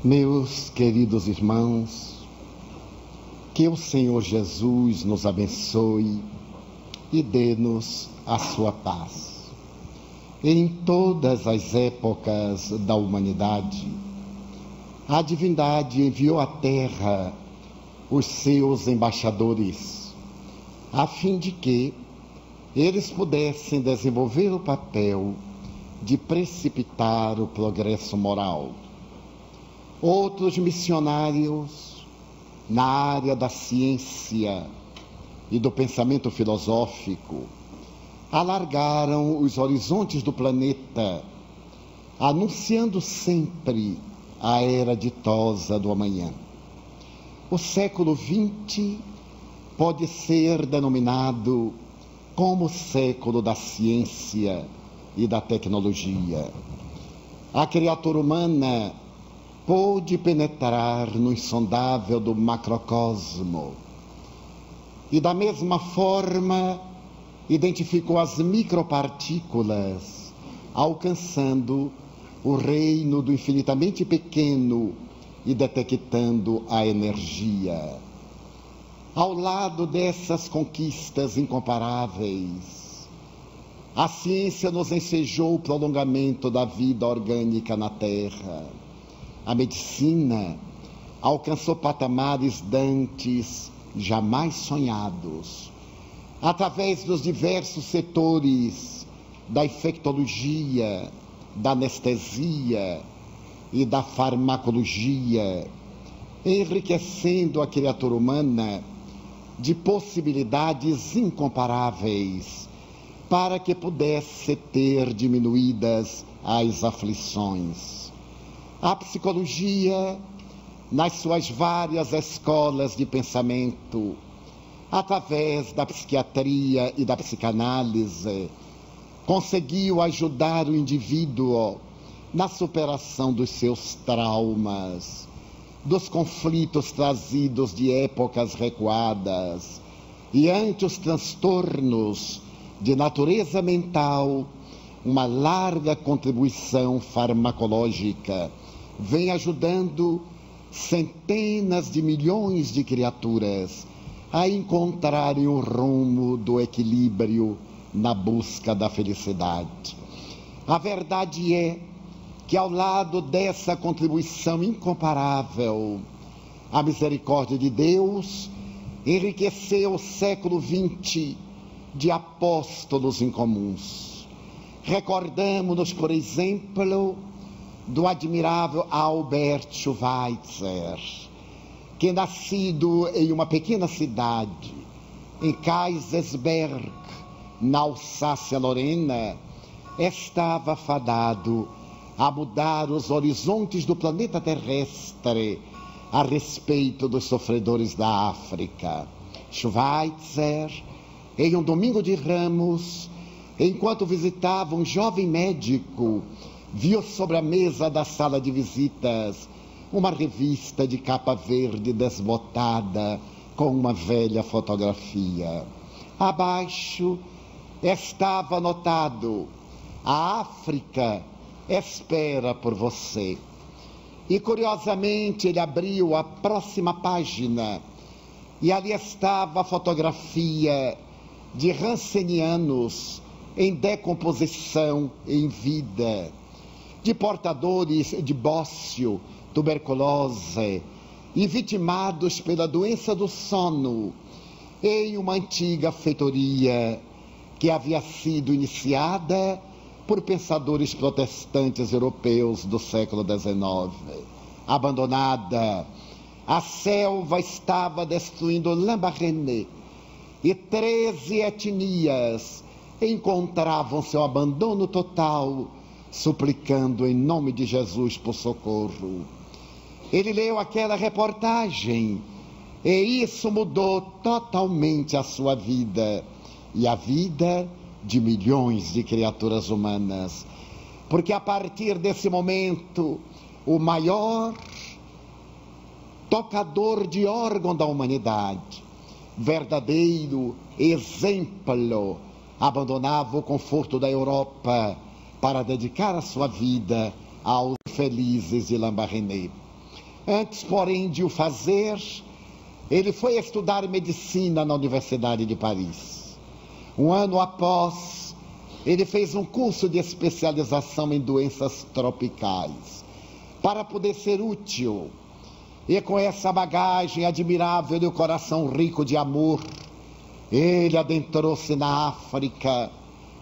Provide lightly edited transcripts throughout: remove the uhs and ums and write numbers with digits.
Meus queridos irmãos, que o Senhor Jesus nos abençoe e dê-nos a sua paz. Em todas as épocas da humanidade, a divindade enviou à terra os seus embaixadores, a fim de que eles pudessem desenvolver o papel de precipitar o progresso moral. Outros missionários na área da ciência e do pensamento filosófico alargaram os horizontes do planeta, anunciando sempre a era ditosa do amanhã. O século XX pode ser denominado como o século da ciência e da tecnologia. A criatura humana pôde penetrar no insondável do macrocosmo e, da mesma forma, identificou as micropartículas, alcançando o reino do infinitamente pequeno e detectando a energia. Ao lado dessas conquistas incomparáveis, a ciência nos ensejou o prolongamento da vida orgânica na Terra. A medicina alcançou patamares dantes jamais sonhados, através dos diversos setores da infectologia, da anestesia e da farmacologia, enriquecendo a criatura humana de possibilidades incomparáveis para que pudesse ter diminuídas as aflições. A psicologia, nas suas várias escolas de pensamento, através da psiquiatria e da psicanálise, conseguiu ajudar o indivíduo na superação dos seus traumas, dos conflitos trazidos de épocas recuadas e ante os transtornos de natureza mental. Uma larga contribuição farmacológica vem ajudando centenas de milhões de criaturas a encontrarem o rumo do equilíbrio na busca da felicidade. A verdade é que, ao lado dessa contribuição incomparável, a misericórdia de Deus enriqueceu o século XX de apóstolos incomuns. Recordamos-nos, por exemplo, do admirável Albert Schweitzer, que, nascido em uma pequena cidade, em Kaysersberg, na Alsácia-Lorena, estava fadado a mudar os horizontes do planeta terrestre a respeito dos sofredores da África. Schweitzer, em um domingo de Ramos, enquanto visitava um jovem médico, viu sobre a mesa da sala de visitas uma revista de capa verde desbotada com uma velha fotografia. Abaixo estava anotado: a África espera por você. E, curiosamente, ele abriu a próxima página e ali estava a fotografia de rancenianos em decomposição em vida, de portadores de bócio, tuberculose e vitimados pela doença do sono, em uma antiga feitoria que havia sido iniciada por pensadores protestantes europeus do século XIX. Abandonada, a selva estava destruindo Lambaréné e 13 etnias encontravam seu abandono total, suplicando em nome de Jesus por socorro. Ele leu aquela reportagem e isso mudou totalmente a sua vida e a vida de milhões de criaturas humanas, porque a partir desse momento o maior tocador de órgão da humanidade, verdadeiro exemplo, abandonava o conforto da Europa para dedicar a sua vida aos felizes de Lambaréné. Antes, porém, de o fazer, ele foi estudar medicina na Universidade de Paris. Um ano após, ele fez um curso de especialização em doenças tropicais, para poder ser útil. E com essa bagagem admirável e o coração rico de amor, ele adentrou-se na África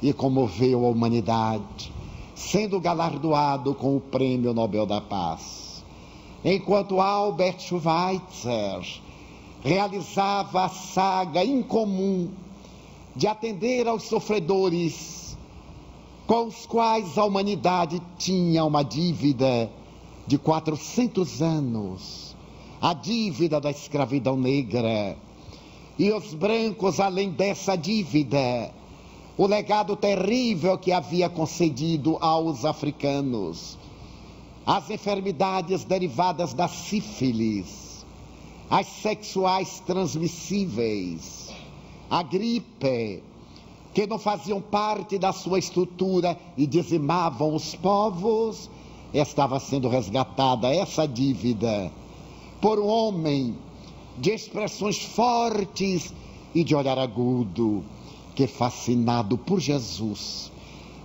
e comoveu a humanidade, sendo galardoado com o Prêmio Nobel da Paz. Enquanto Albert Schweitzer realizava a saga incomum de atender aos sofredores com os quais a humanidade tinha uma dívida de 400 anos, a dívida da escravidão negra. E os brancos, além dessa dívida, o legado terrível que havia concedido aos africanos, as enfermidades derivadas da sífilis, as sexuais transmissíveis, a gripe, que não faziam parte da sua estrutura e dizimavam os povos, estava sendo resgatada essa dívida por um homem de expressões fortes e de olhar agudo, que, fascinado por Jesus,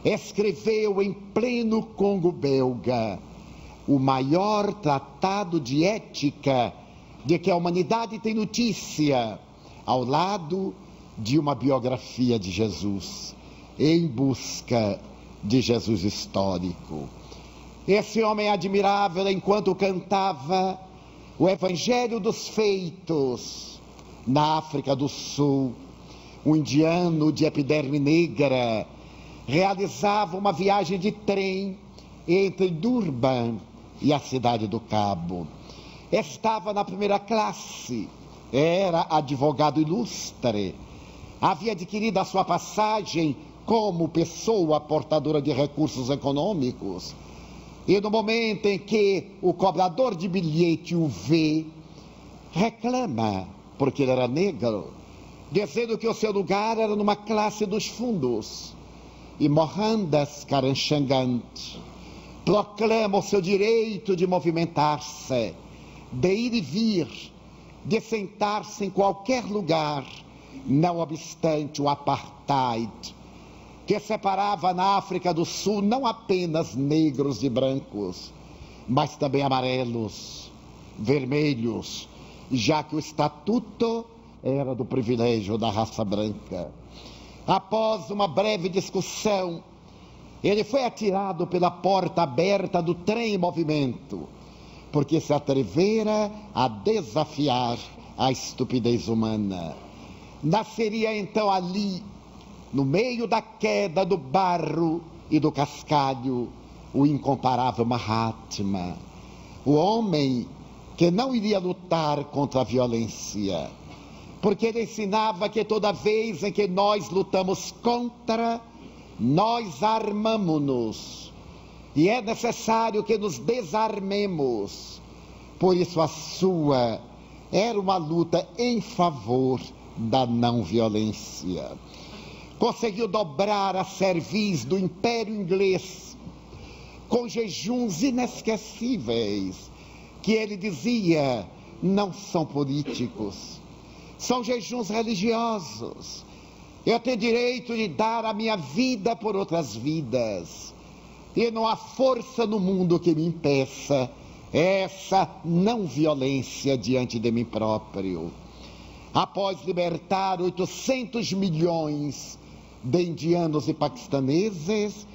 escreveu em pleno Congo belga o maior tratado de ética de que a humanidade tem notícia, ao lado de uma biografia de Jesus, em busca de Jesus histórico. Esse homem admirável, enquanto cantava o Evangelho dos Feitos na África do Sul, um indiano de epiderme negra realizava uma viagem de trem entre Durban e a cidade do Cabo. Estava na primeira classe, era advogado ilustre, havia adquirido a sua passagem como pessoa portadora de recursos econômicos. E no momento em que o cobrador de bilhete o vê, reclama, porque ele era negro, dizendo que o seu lugar era numa classe dos fundos. E Mohandas Karamchand proclama o seu direito de movimentar-se, de ir e vir, de sentar-se em qualquer lugar, não obstante o apartheid, que separava na África do Sul não apenas negros de brancos, mas também amarelos, vermelhos, já que o estatuto era do privilégio da raça branca. Após uma breve discussão, ele foi atirado pela porta aberta do trem em movimento, porque se atrevera a desafiar a estupidez humana. Nasceria então ali, no meio da queda do barro e do cascalho, o incomparável Mahatma, o homem que não iria lutar contra a violência, porque ele ensinava que toda vez em que nós lutamos contra, nós armamo-nos, e é necessário que nos desarmemos. Por isso a sua era uma luta em favor da não violência. Conseguiu dobrar a cerviz do Império Inglês com jejuns inesquecíveis, que ele dizia, não são políticos, são jejuns religiosos. Eu tenho direito de dar a minha vida por outras vidas, e não há força no mundo que me impeça essa não violência diante de mim próprio. Após libertar 800 milhões de indianos e paquistaneses,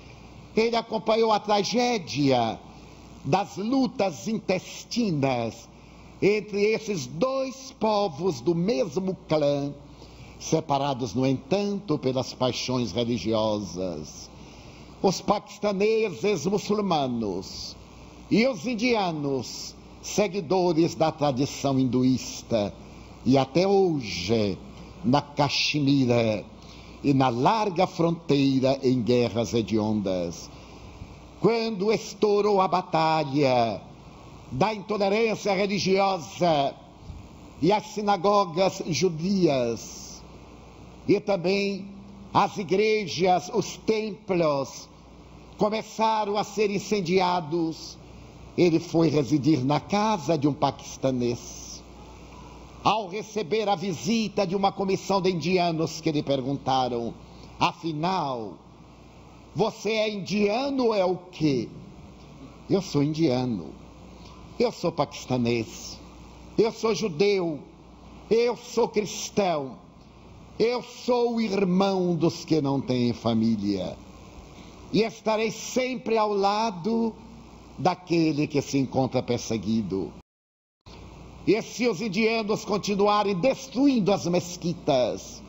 ele acompanhou a tragédia das lutas intestinas entre esses dois povos do mesmo clã, separados, no entanto, pelas paixões religiosas. Os paquistaneses muçulmanos e os indianos, seguidores da tradição hinduísta, e até hoje, na Caxemira e na larga fronteira em guerras hediondas. Quando estourou a batalha da intolerância religiosa e as sinagogas judias, e também as igrejas, os templos, começaram a ser incendiados, ele foi residir na casa de um paquistanês. Ao receber a visita de uma comissão de indianos que lhe perguntaram: afinal, você é indiano ou é o quê? Eu sou indiano, eu sou paquistanês, eu sou judeu, eu sou cristão, eu sou o irmão dos que não têm família. E estarei sempre ao lado daquele que se encontra perseguido. E se os indianos continuarem destruindo as mesquitas,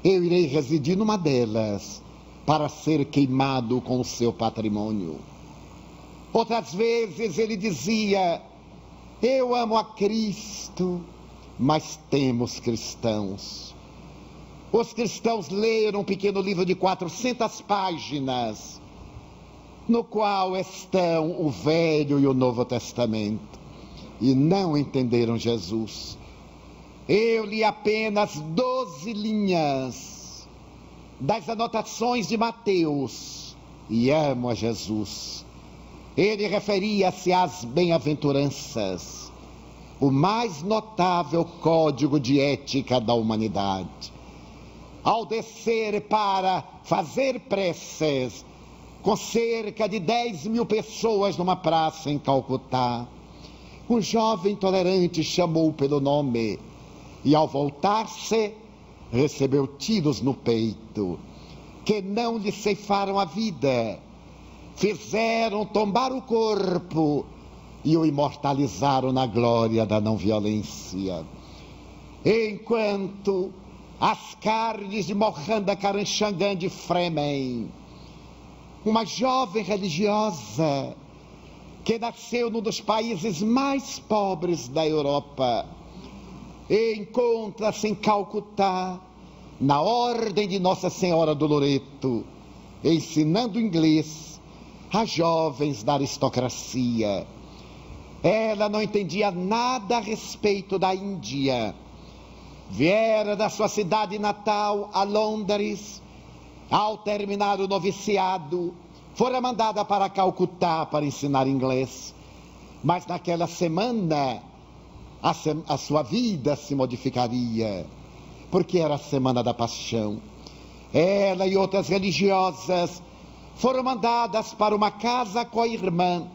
eu irei residir numa delas para ser queimado com o seu patrimônio. Outras vezes ele dizia: eu amo a Cristo, mas temos cristãos. Os cristãos leram um pequeno livro de 400 páginas, no qual estão o Velho e o Novo Testamento, e não entenderam Jesus. Eu li apenas 12 linhas das anotações de Mateus e amo a Jesus. Ele referia-se às bem-aventuranças, o mais notável código de ética da humanidade. Ao descer para fazer preces com cerca de 10.000 pessoas numa praça em Calcutá, um jovem tolerante chamou pelo nome e, ao voltar-se, recebeu tiros no peito, que não lhe ceifaram a vida, fizeram tombar o corpo e o imortalizaram na glória da não-violência. Enquanto as carnes de Mohanda Karamchand fremem, uma jovem religiosa que nasceu num dos países mais pobres da Europa, encontra-se em Calcutá, na Ordem de Nossa Senhora do Loreto, ensinando inglês a jovens da aristocracia. Ela não entendia nada a respeito da Índia. Viera da sua cidade natal a Londres. Ao terminar o noviciado, fora mandada para Calcutá para ensinar inglês. Mas naquela semana, a sua vida se modificaria, porque era a Semana da Paixão. Ela e outras religiosas foram mandadas para uma casa com a irmã,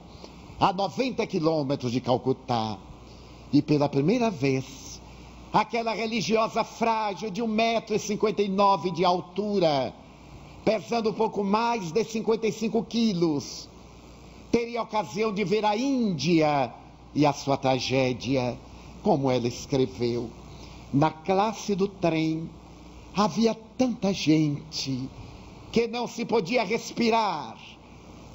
a 90 quilômetros de Calcutá. E pela primeira vez, aquela religiosa frágil de 1,59 m de altura, pesando um pouco mais de 55 quilos, teria a ocasião de ver a Índia e a sua tragédia, como ela escreveu. Na classe do trem havia tanta gente que não se podia respirar.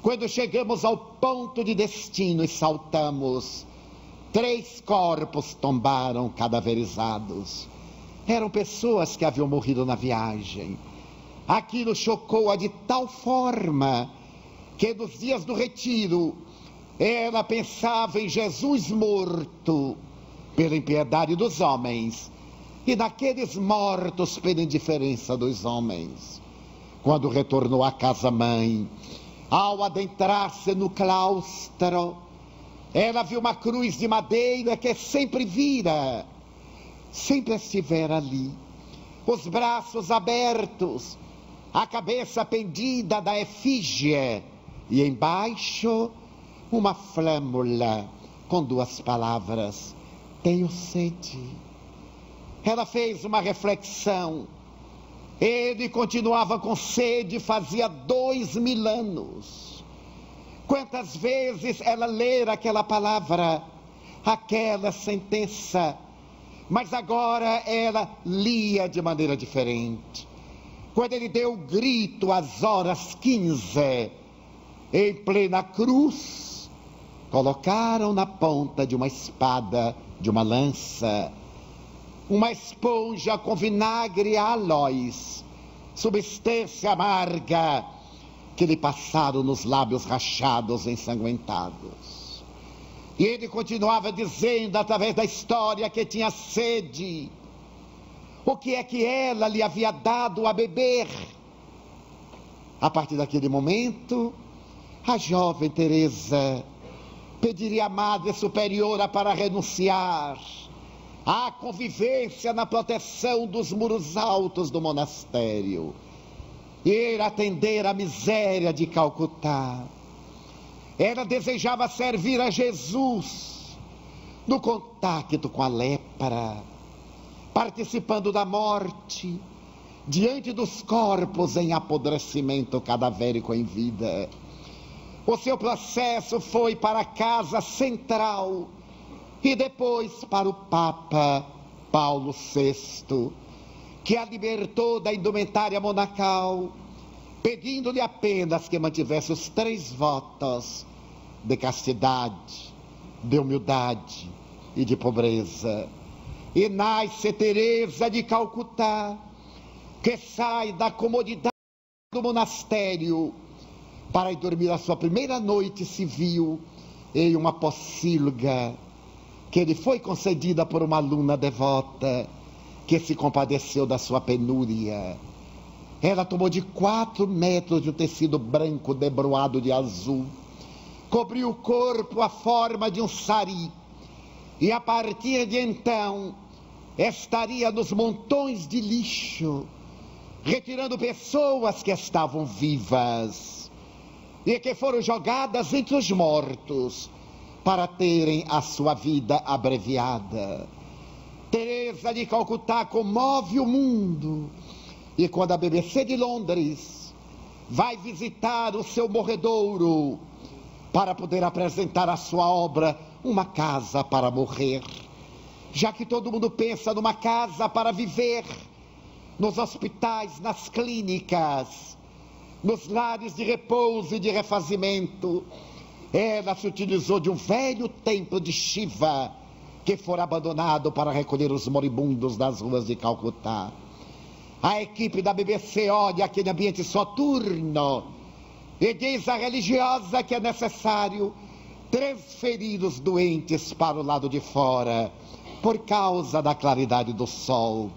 Quando chegamos ao ponto de destino e saltamos, 3 corpos tombaram cadaverizados. Eram pessoas que haviam morrido na viagem. Aquilo chocou-a de tal forma que nos dias do retiro ela pensava em Jesus morto pela impiedade dos homens e naqueles mortos pela indiferença dos homens. Quando retornou à casa-mãe, ao adentrar-se no claustro, ela viu uma cruz de madeira que sempre vira, sempre estivera ali, os braços abertos, a cabeça pendida da efígie, e embaixo uma flâmula com 2 palavras: tenho sede. Ela fez uma reflexão. Ele continuava com sede fazia 2000 anos. Quantas vezes ela lera aquela palavra, aquela sentença, mas agora ela lia de maneira diferente. Quando ele deu o grito às horas 15, em plena cruz, colocaram na ponta de uma espada, de uma lança, uma esponja com vinagre e aloes, substância amarga, que lhe passaram nos lábios rachados, ensanguentados. E ele continuava dizendo, através da história, que tinha sede. O que é que ela lhe havia dado a beber? A partir daquele momento, a jovem Teresa pediria à Madre Superiora para renunciar à convivência na proteção dos muros altos do monastério e ir atender a miséria de Calcutá. Ela desejava servir a Jesus no contato com a lepra, participando da morte, diante dos corpos em apodrecimento cadavérico em vida. O seu processo foi para a Casa Central e depois para o Papa Paulo VI, que a libertou da indumentária monacal, pedindo-lhe apenas que mantivesse os 3 votos de castidade, de humildade e de pobreza. E nasce Teresa de Calcutá, que sai da comodidade do monastério para ir dormir a sua primeira noite civil em uma pocilga que lhe foi concedida por uma aluna devota que se compadeceu da sua penúria. Ela tomou de 4 metros de um tecido branco debruado de azul, cobriu o corpo à forma de um sari, e a partir de então estaria nos montões de lixo, retirando pessoas que estavam vivas e que foram jogadas entre os mortos para terem a sua vida abreviada. Teresa de Calcutá comove o mundo, e quando a BBC de Londres vai visitar o seu morredouro para poder apresentar a sua obra Uma Casa para Morrer, já que todo mundo pensa numa casa para viver, nos hospitais, nas clínicas, nos lares de repouso e de refazimento, ela se utilizou de um velho templo de Shiva que fora abandonado para recolher os moribundos das ruas de Calcutá. A equipe da BBC olha aquele ambiente soturno e diz à religiosa que é necessário transferir os doentes para o lado de fora por causa da claridade do sol.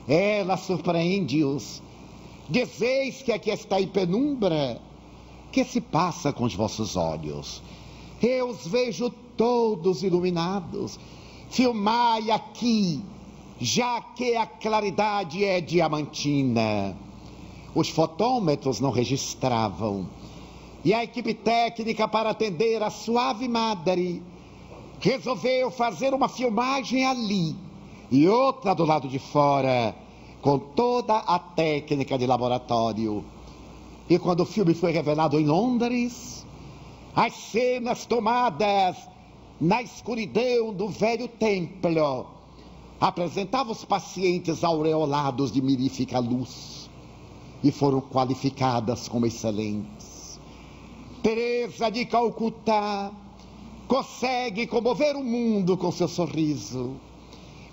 Ela surpreende-os. Dizeis que aqui está em penumbra? Que se passa com os vossos olhos? Eu os vejo todos iluminados. Filmai aqui, já que a claridade é diamantina. Os fotômetros não registravam. E a equipe técnica, para atender a suave madre, resolveu fazer uma filmagem ali e outra do lado de fora, com toda a técnica de laboratório. E quando o filme foi revelado em Londres, as cenas tomadas na escuridão do velho templo apresentavam os pacientes aureolados de mirífica luz e foram qualificadas como excelentes. Teresa de Calcutá consegue comover o mundo com seu sorriso,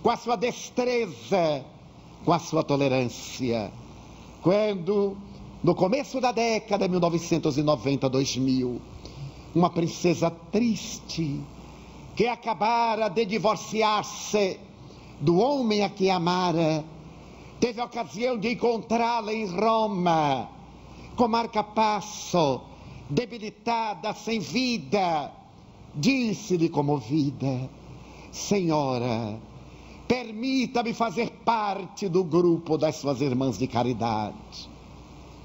com a sua destreza, com a sua tolerância. Quando, no começo da década 1990-2000, uma princesa triste, que acabara de divorciar-se do homem a quem amara, teve a ocasião de encontrá-la em Roma, com marca-passo, debilitada, sem vida, disse-lhe comovida: Senhora, permita-me fazer parte do grupo das suas irmãs de caridade.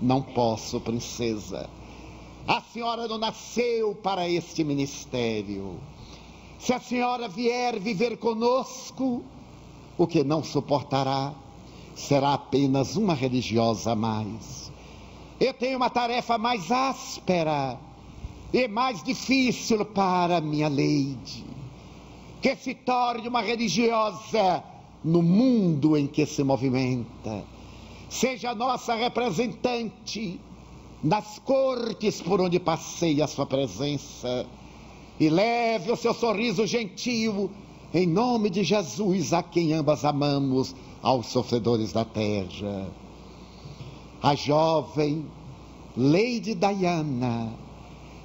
Não posso, princesa. A senhora não nasceu para este ministério. Se a senhora vier viver conosco, o que não suportará será apenas uma religiosa a mais. Eu tenho uma tarefa mais áspera e mais difícil para minha lady, que se torne uma religiosa no mundo em que se movimenta. Seja nossa representante nas cortes por onde passeia a sua presença e leve o seu sorriso gentil em nome de Jesus, a quem ambas amamos, aos sofredores da terra. A jovem Lady Diana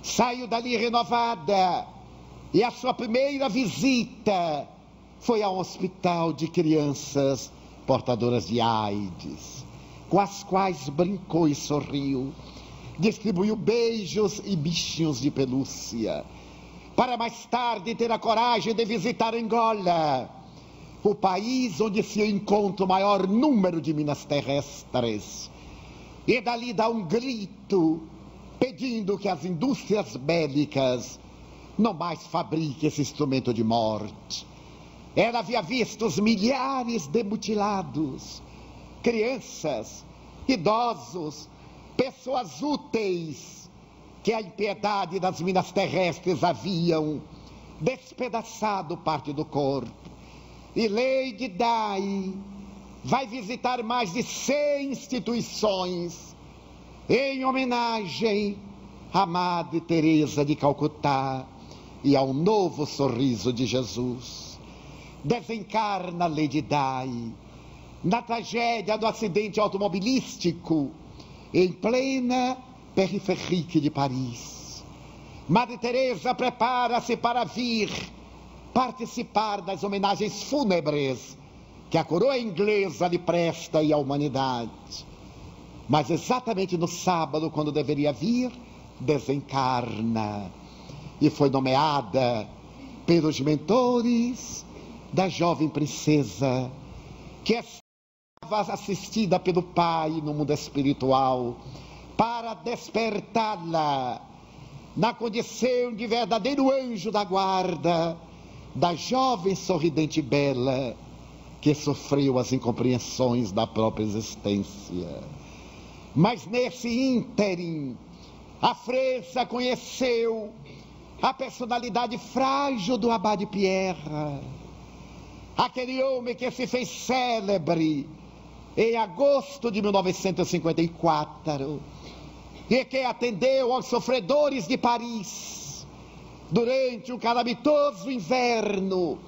saiu dali renovada e a sua primeira visita foi ao hospital de crianças portadoras de AIDS, com as quais brincou e sorriu, distribuiu beijos e bichinhos de pelúcia, para mais tarde ter a coragem de visitar Angola, o país onde se encontra o maior número de minas terrestres, e dali dá um grito pedindo que as indústrias bélicas não mais fabriquem esse instrumento de morte. Ela havia visto os milhares de mutilados, crianças, idosos, pessoas úteis, que a impiedade das minas terrestres haviam despedaçado parte do corpo. E Lady Di vai visitar mais de 100 instituições em homenagem à Madre Teresa de Calcutá e ao novo sorriso de Jesus. Desencarna Lady Di na tragédia do acidente automobilístico em plena periferia de Paris. Madre Teresa prepara-se para vir participar das homenagens fúnebres que a coroa inglesa lhe presta e à humanidade. Mas exatamente no sábado, quando deveria vir, desencarna e foi nomeada pelos mentores da jovem princesa, que estava assistida pelo pai no mundo espiritual, para despertá-la na condição de verdadeiro anjo da guarda da jovem sorridente e bela que sofreu as incompreensões da própria existência. Mas nesse ínterim, a França conheceu a personalidade frágil do Abade Pierre, aquele homem que se fez célebre em agosto de 1954 e que atendeu aos sofredores de Paris durante um calamitoso inverno,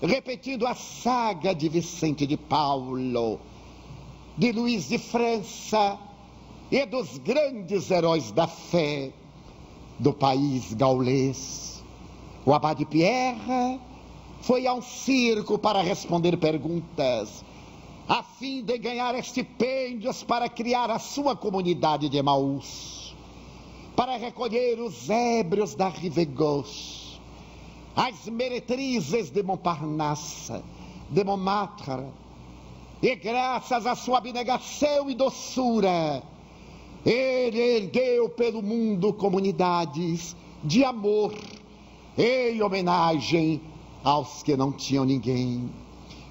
repetindo a saga de Vicente de Paulo, de Luís de França e dos grandes heróis da fé do país gaulês. O Abade Pierre foi a um circo para responder perguntas, a fim de ganhar estipêndios para criar a sua comunidade de Emaús, para recolher os ébrios da Rive Gauche, as meretrizes de Montparnasse, de Montmartre, e graças à sua abnegação e doçura, ele ergueu pelo mundo comunidades de amor em homenagem aos que não tinham ninguém.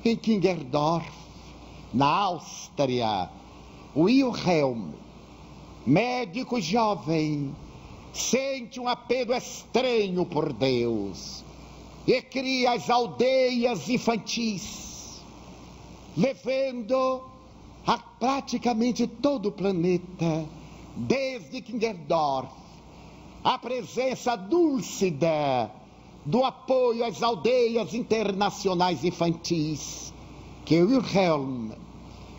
Em Kingerdorf, na Áustria, Wilhelm, médico jovem, sente um apelo estranho por Deus e cria as aldeias infantis, levando a praticamente todo o planeta, desde Kingerdorf, a presença dúlcida do apoio às aldeias internacionais infantis que Wilhelm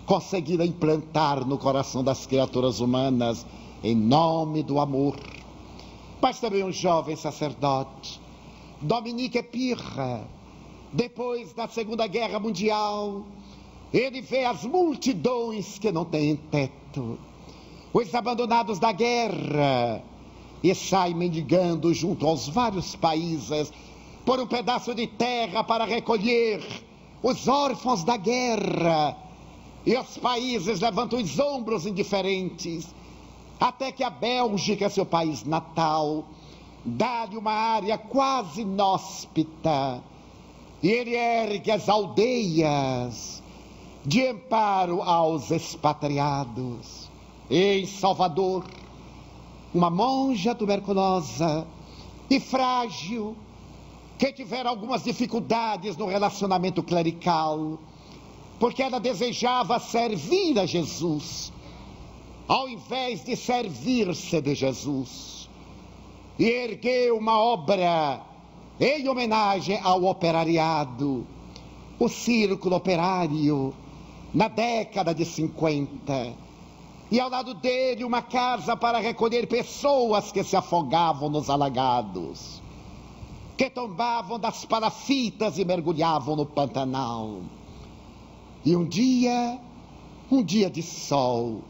conseguira implantar no coração das criaturas humanas em nome do amor. Mas também um jovem sacerdote, Dominique Pirre, depois da Segunda Guerra Mundial, ele vê as multidões que não têm teto, os abandonados da guerra, e sai mendigando junto aos vários países por um pedaço de terra para recolher os órfãos da guerra. E os países levantam os ombros indiferentes, até que a Bélgica, seu país natal, dá-lhe uma área quase inóspita, e ele ergue as aldeias de amparo aos expatriados. Em Salvador, uma monja tuberculosa e frágil, que tivera algumas dificuldades no relacionamento clerical, porque ela desejava servir a Jesus, ao invés de servir-se de Jesus, e ergueu uma obra em homenagem ao operariado, o Círculo Operário, na década de 50, e ao lado dele uma casa para recolher pessoas que se afogavam nos alagados, que tombavam das palafitas e mergulhavam no Pantanal. E um dia de sol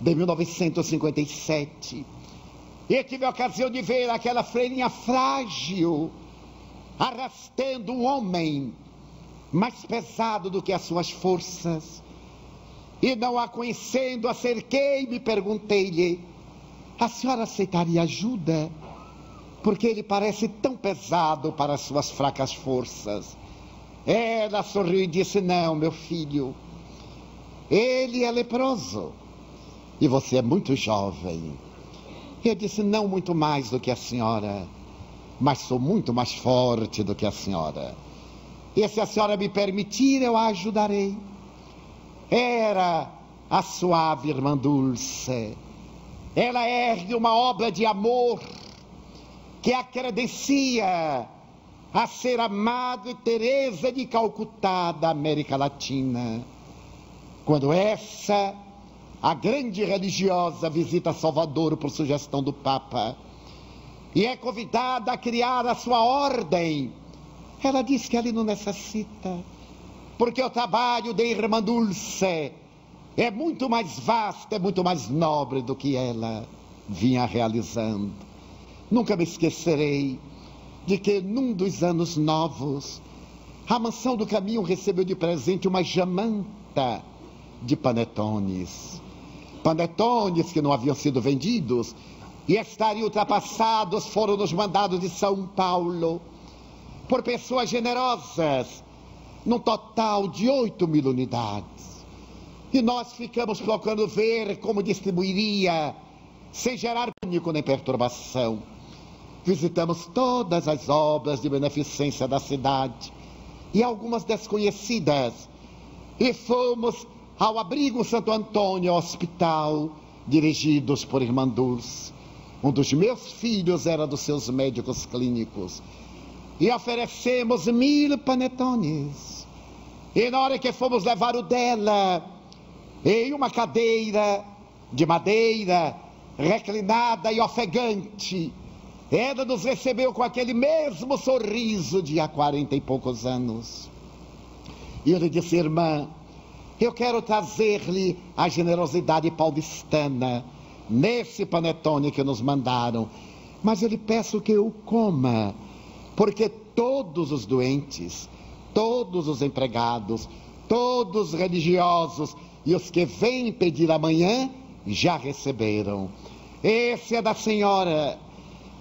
de 1957, E tive a ocasião de ver aquela freirinha frágil arrastando um homem mais pesado do que as suas forças. E não a conhecendo, acerquei-me e perguntei-lhe: a senhora aceitaria ajuda? Porque ele parece tão pesado para as suas fracas forças. Ela sorriu e disse: não, meu filho, ele é leproso e você é muito jovem. Eu disse: não muito mais do que a senhora, mas sou muito mais forte do que a senhora. E se a senhora me permitir, eu a ajudarei. Era a suave irmã Dulce. Ela ergue uma obra de amor que a credencia a ser a Madre Teresa de Calcutá da América Latina. Quando essa, a grande religiosa, visita Salvador por sugestão do Papa e é convidada a criar a sua ordem, ela diz que ali não necessita, porque o trabalho da irmã Dulce é muito mais vasto, é muito mais nobre do que ela vinha realizando. Nunca me esquecerei de que num dos anos novos, a Mansão do Caminho recebeu de presente uma jamanta de panetones. Panetones que não haviam sido vendidos e estariam ultrapassados, foram nos mandados de São Paulo por pessoas generosas, num total de 8.000 unidades. E nós ficamos procurando ver como distribuiria, sem gerar pânico nem perturbação. Visitamos todas as obras de beneficência da cidade e algumas desconhecidas, e fomos ao Abrigo Santo Antônio, hospital, dirigidos por irmã Dulce. Um dos meus filhos era dos seus médicos clínicos, e oferecemos 1.000 panetones. E na hora que fomos levar o dela, em uma cadeira de madeira, reclinada e ofegante, ela nos recebeu com aquele mesmo sorriso de há 40 e poucos anos. E eu lhe disse: irmã, eu quero trazer-lhe a generosidade paulistana nesse panetone que nos mandaram, mas eu lhe peço que eu coma, porque todos os doentes, todos os empregados, todos os religiosos e os que vêm pedir amanhã já receberam. Esse é da senhora.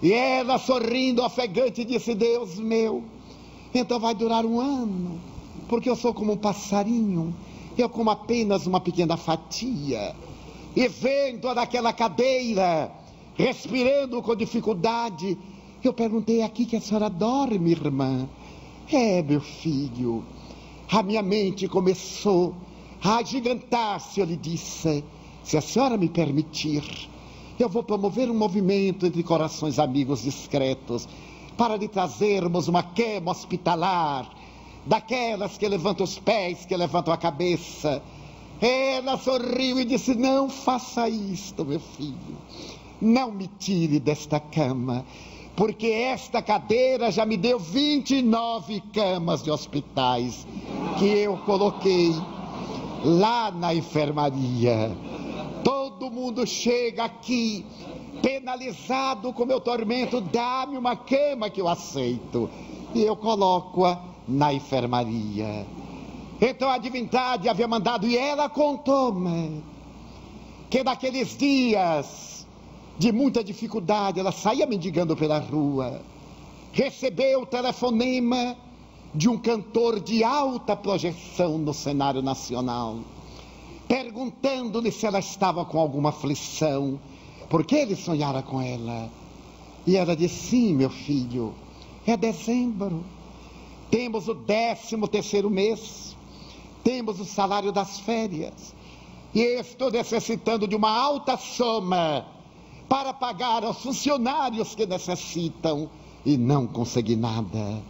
E ela, sorrindo, ofegante, disse: Deus meu, então vai durar 1 ano, porque eu sou como um passarinho, eu como apenas uma pequena fatia. E vendo naquela cadeira, respirando com dificuldade, eu perguntei: aqui que a senhora dorme, irmã? É, meu filho. A minha mente começou a agigantar-se. Eu lhe disse: se a senhora me permitir, eu vou promover um movimento entre corações amigos discretos para lhe trazermos uma cama hospitalar, daquelas que levantam os pés, que levantam a cabeça. Ela sorriu e disse: não faça isto, meu filho, não me tire desta cama, porque esta cadeira já me deu 29 camas de hospitais que eu coloquei lá na enfermaria. Todo mundo chega aqui penalizado com meu tormento, dá-me uma cama que eu aceito, e eu coloco-a na enfermaria. Então a divindade havia mandado, e ela contou-me que naqueles dias de muita dificuldade, ela saía mendigando pela rua, recebeu o telefonema de um cantor de alta projeção no cenário nacional, perguntando-lhe se ela estava com alguma aflição, porque ele sonhara com ela. E ela disse: sim, meu filho, é dezembro, temos o 13º mês, temos o salário das férias, e estou necessitando de uma alta soma para pagar aos funcionários que necessitam, e não consegui nada.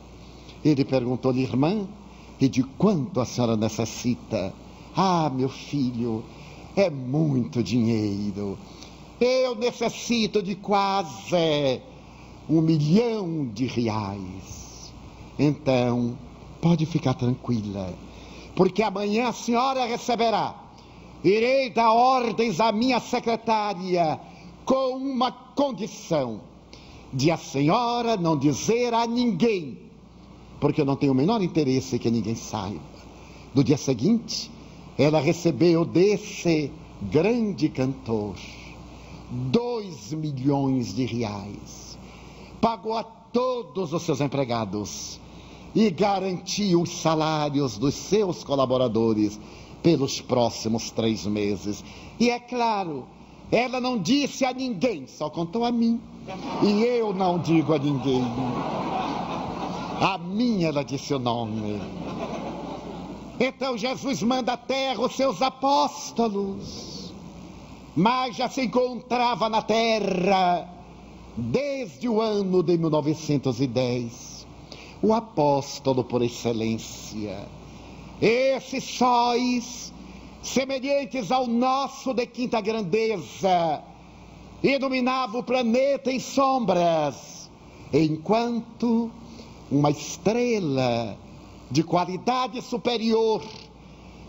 Ele perguntou-lhe: irmã, e de quanto a senhora necessita? Ah, meu filho, é muito dinheiro. Eu necessito de quase R$1 milhão. Então, pode ficar tranquila, porque amanhã a senhora receberá. Irei dar ordens à minha secretária com uma condição de a senhora não dizer a ninguém, porque eu não tenho o menor interesse que ninguém saiba. No dia seguinte, ela recebeu desse grande cantor 2 milhões de reais, pagou a todos os seus empregados e garantiu os salários dos seus colaboradores pelos próximos 3 meses. E é claro, ela não disse a ninguém, só contou a mim. E eu não digo a ninguém. A mim ela disse o nome. Então Jesus manda à terra os seus apóstolos, mas já se encontrava na terra desde o ano de 1910. O apóstolo por excelência. Esses sóis, semelhantes ao nosso de quinta grandeza, iluminava o planeta em sombras, enquanto uma estrela de qualidade superior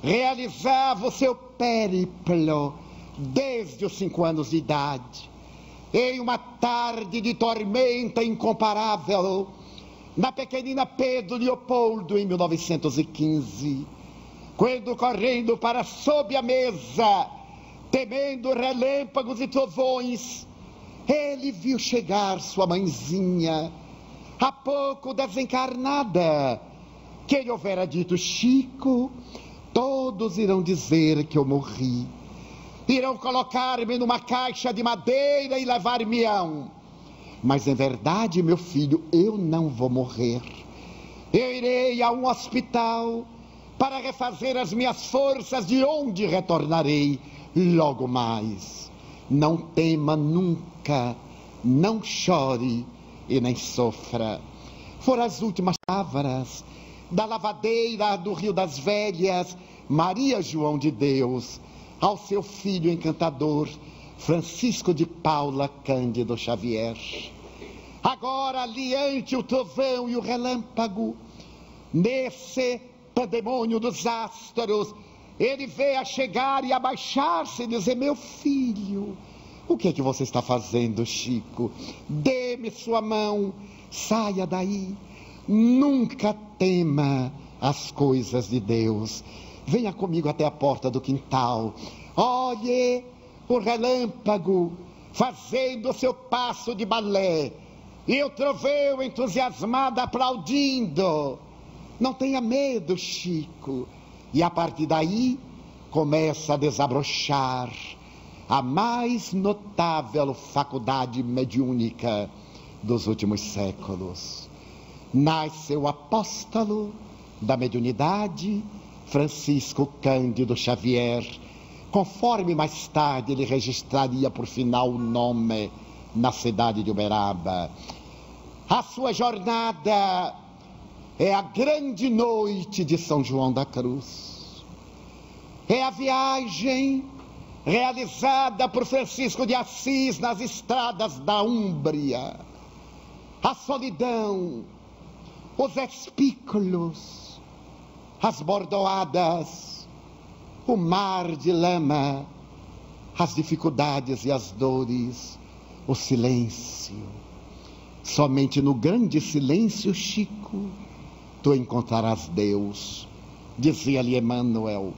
realizava o seu périplo desde os 5 anos de idade. Em uma tarde de tormenta incomparável, na pequenina Pedro Leopoldo, em 1915, quando correndo para sob a mesa, temendo relâmpagos e trovões, ele viu chegar sua mãezinha, há pouco desencarnada, que lhe houvera dito: Chico, todos irão dizer que eu morri, irão colocar-me numa caixa de madeira e levar-me-ão, mas em verdade, meu filho, eu não vou morrer. Eu irei a um hospital para refazer as minhas forças, de onde retornarei logo mais. Não tema nunca, não chore e nem sofra. Foram as últimas palavras da lavadeira do Rio das Velhas, Maria João de Deus, ao seu filho encantador, Francisco de Paula Cândido Xavier. Agora, ali ante o trovão e o relâmpago, nesse pandemônio dos astros, ele vê a chegar e abaixar-se e dizer: meu filho, o que é que você está fazendo, Chico? Dê-me sua mão, saia daí, nunca tema as coisas de Deus. Venha comigo até a porta do quintal, olhe o relâmpago fazendo o seu passo de balé, e o trovão entusiasmado aplaudindo. Não tenha medo, Chico. E a partir daí começa a desabrochar a mais notável faculdade mediúnica dos últimos séculos. Nasce o apóstolo da mediunidade, Francisco Cândido Xavier, conforme mais tarde ele registraria por final o nome na cidade de Uberaba. A sua jornada é a grande noite de São João da Cruz. É a viagem realizada por Francisco de Assis nas estradas da Úmbria. A solidão, os espículos, as bordoadas, o mar de lama, as dificuldades e as dores, o silêncio. Somente no grande silêncio, Chico, tu encontrarás Deus, dizia-lhe Emmanuel.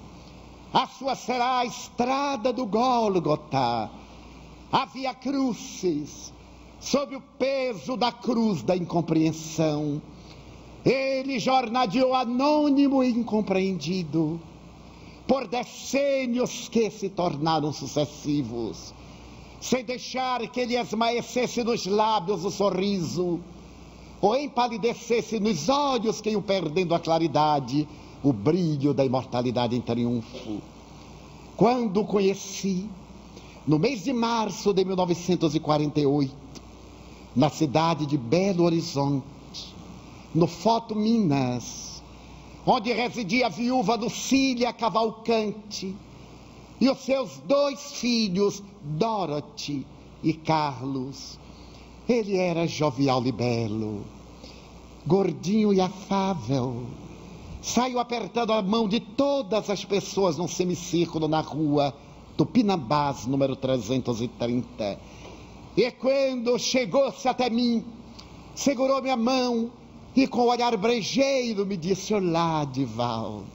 A sua será a estrada do Gólgota, a Via Crucis, sob o peso da cruz da incompreensão. Ele jornadeou anônimo e incompreendido por decênios que se tornaram sucessivos, sem deixar que ele esmaecesse nos lábios o sorriso, ou empalidecesse nos olhos que iam perdendo a claridade, o brilho da imortalidade em triunfo. Quando o conheci, no mês de março de 1948, na cidade de Belo Horizonte, no Foto Minas, onde residia a viúva Lucília Cavalcante e os seus 2 filhos, Dorothy e Carlos. Ele era jovial e belo, gordinho e afável. Saiu apertando a mão de todas as pessoas num semicírculo na rua Tupinambás, número 330. E quando chegou-se até mim, segurou minha mão e com o olhar brejeiro me disse: olá, Divaldo,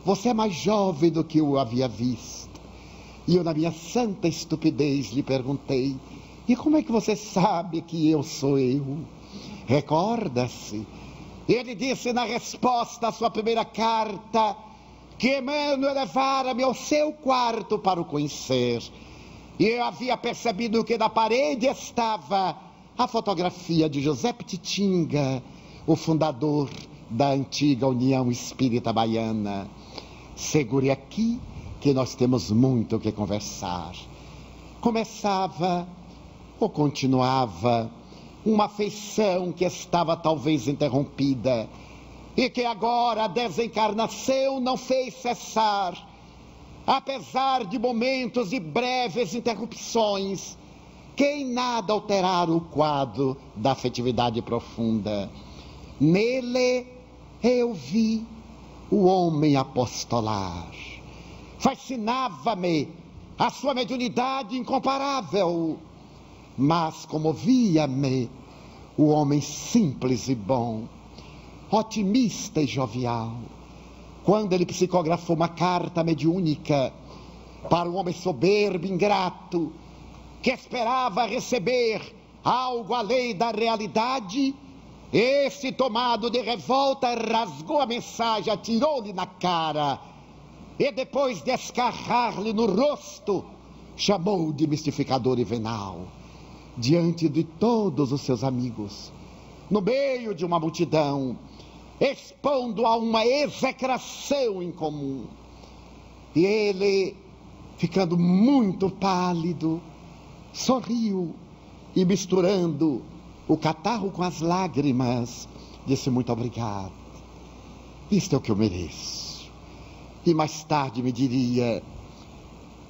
você é mais jovem do que eu havia visto. E eu, na minha santa estupidez, lhe perguntei: e como é que você sabe que eu sou eu? Recorda-se? Ele disse na resposta à sua primeira carta que Emmanuel levara-me ao seu quarto para o conhecer. E eu havia percebido que na parede estava a fotografia de José Pititinga, o fundador da antiga União Espírita Baiana. Segure aqui que nós temos muito o que conversar. Começava ou continuava uma afeição que estava talvez interrompida e que agora a desencarnação não fez cessar, apesar de momentos e breves interrupções que em nada alteraram o quadro da afetividade profunda. Nele eu vi o homem apostolar. Fascinava-me a sua mediunidade incomparável, mas comovia-me o homem simples e bom, otimista e jovial. Quando ele psicografou uma carta mediúnica para um homem soberbo, ingrato, que esperava receber algo além da realidade, esse, tomado de revolta, rasgou a mensagem, atirou-lhe na cara e depois de escarrar-lhe no rosto, chamou de mistificador e venal. Diante de todos os seus amigos, no meio de uma multidão, expondo a uma execração incomum. E ele, ficando muito pálido, sorriu e, misturando o catarro com as lágrimas, disse: muito obrigado, isto é o que eu mereço. E mais tarde me diria: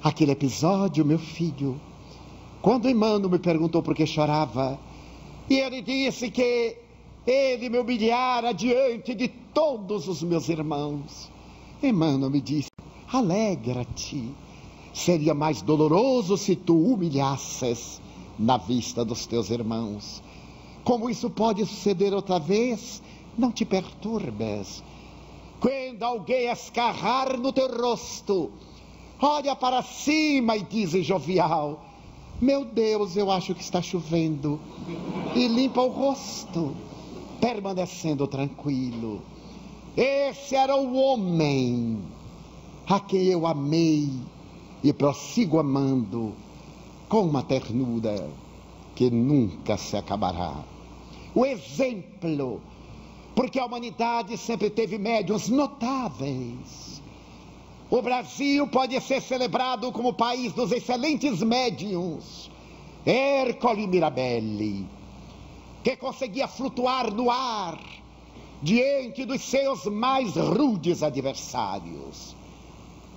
aquele episódio, meu filho, quando Emmanuel me perguntou por que chorava, e ele disse que ele me humilhara diante de todos os meus irmãos, Emmanuel me disse: alegra-te, seria mais doloroso se tu humilhasses na vista dos teus irmãos. Como isso pode suceder outra vez, não te perturbes. Quando alguém escarrar no teu rosto, olha para cima e diz jovial: meu Deus, eu acho que está chovendo, e limpa o rosto, permanecendo tranquilo. Esse era o homem a quem eu amei e prossigo amando com uma ternura que nunca se acabará. O exemplo, porque a humanidade sempre teve médiuns notáveis. O Brasil pode ser celebrado como o país dos excelentes médiuns. Ercole Mirabelli, que conseguia flutuar no ar diante dos seus mais rudes adversários,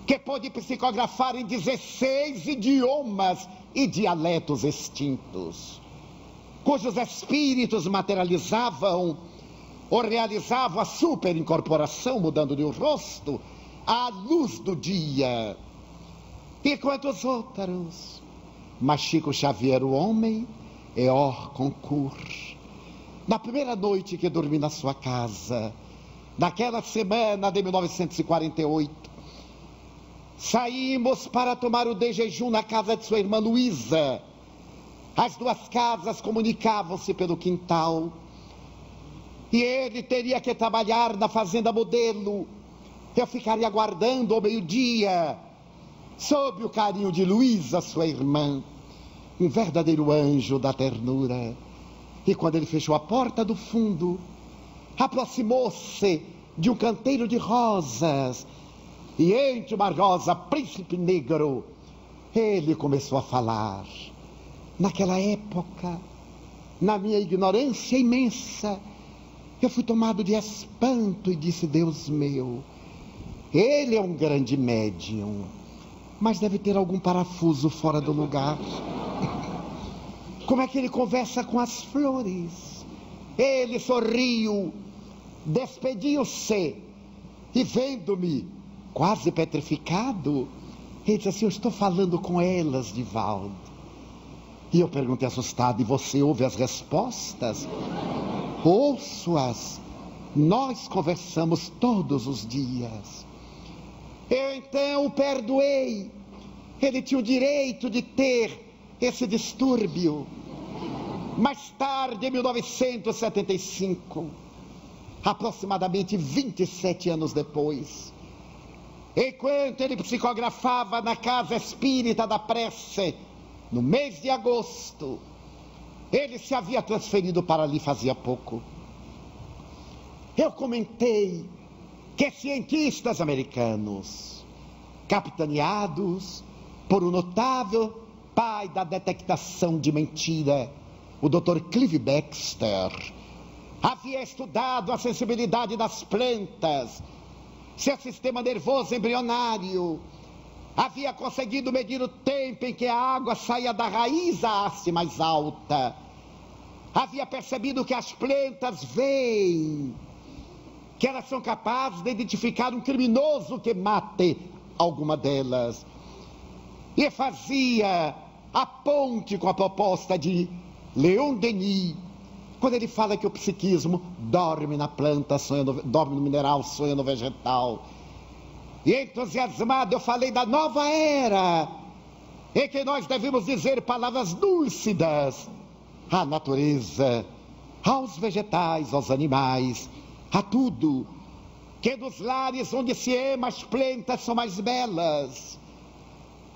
que pôde psicografar em 16 idiomas e dialetos extintos, cujos espíritos materializavam ou realizavam a superincorporação, mudando de um rosto à luz do dia. E quantos outros? Mas Chico Xavier, o homem, é hors concours. Na primeira noite que dormi na sua casa, naquela semana de 1948, saímos para tomar o de jejum na casa de sua irmã Luísa. As duas casas comunicavam-se pelo quintal, e ele teria que trabalhar na fazenda modelo. Eu ficaria aguardando ao meio-dia, sob o carinho de Luísa, sua irmã, um verdadeiro anjo da ternura. E quando ele fechou a porta do fundo, aproximou-se de um canteiro de rosas, e entre uma rosa príncipe negro, ele começou a falar. Naquela época, na minha ignorância imensa, eu fui tomado de espanto e disse: Deus meu, ele é um grande médium, mas deve ter algum parafuso fora do lugar. Como é que ele conversa com as flores? Ele sorriu, despediu-se, e vendo-me quase petrificado, ele disse assim: eu estou falando com elas, Divaldo. E eu perguntei assustado: e você ouve as respostas? Ouço-as. Nós conversamos todos os dias. Eu então o perdoei. Ele tinha o direito de ter esse distúrbio. Mais tarde, em 1975, aproximadamente 27 anos depois, enquanto ele psicografava na Casa Espírita da Prece, no mês de agosto, ele se havia transferido para ali fazia pouco. Eu comentei que cientistas americanos, capitaneados por um notável pai da detectação de mentira, o Dr. Clive Baxter, havia estudado a sensibilidade das plantas, seu sistema nervoso embrionário, havia conseguido medir o tempo em que a água saía da raiz à haste mais alta, havia percebido que as plantas veem, que elas são capazes de identificar um criminoso que mate alguma delas, e fazia a ponte com a proposta de Leon Denis, quando ele fala que o psiquismo dorme na planta, dorme no mineral, sonha no vegetal. E entusiasmado eu falei da nova era, em que nós devemos dizer palavras lúcidas à natureza, aos vegetais, aos animais, a tudo, que nos lares onde se ama as plantas são mais belas,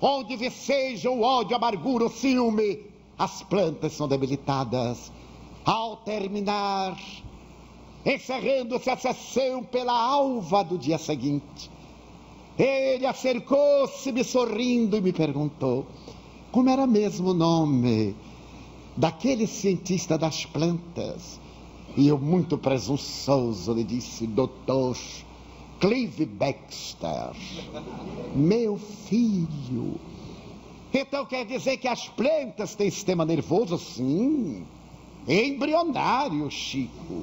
onde viceja o ódio, a amargura, o ciúme, as plantas são debilitadas. Ao terminar, encerrando-se a sessão pela alva do dia seguinte, ele acercou-se-me sorrindo e me perguntou como era mesmo o nome daquele cientista das plantas. E eu, muito presunçoso, lhe disse: Dr. Clive Baxter, meu filho. Então quer dizer que as plantas têm sistema nervoso? Sim, embrionário, Chico.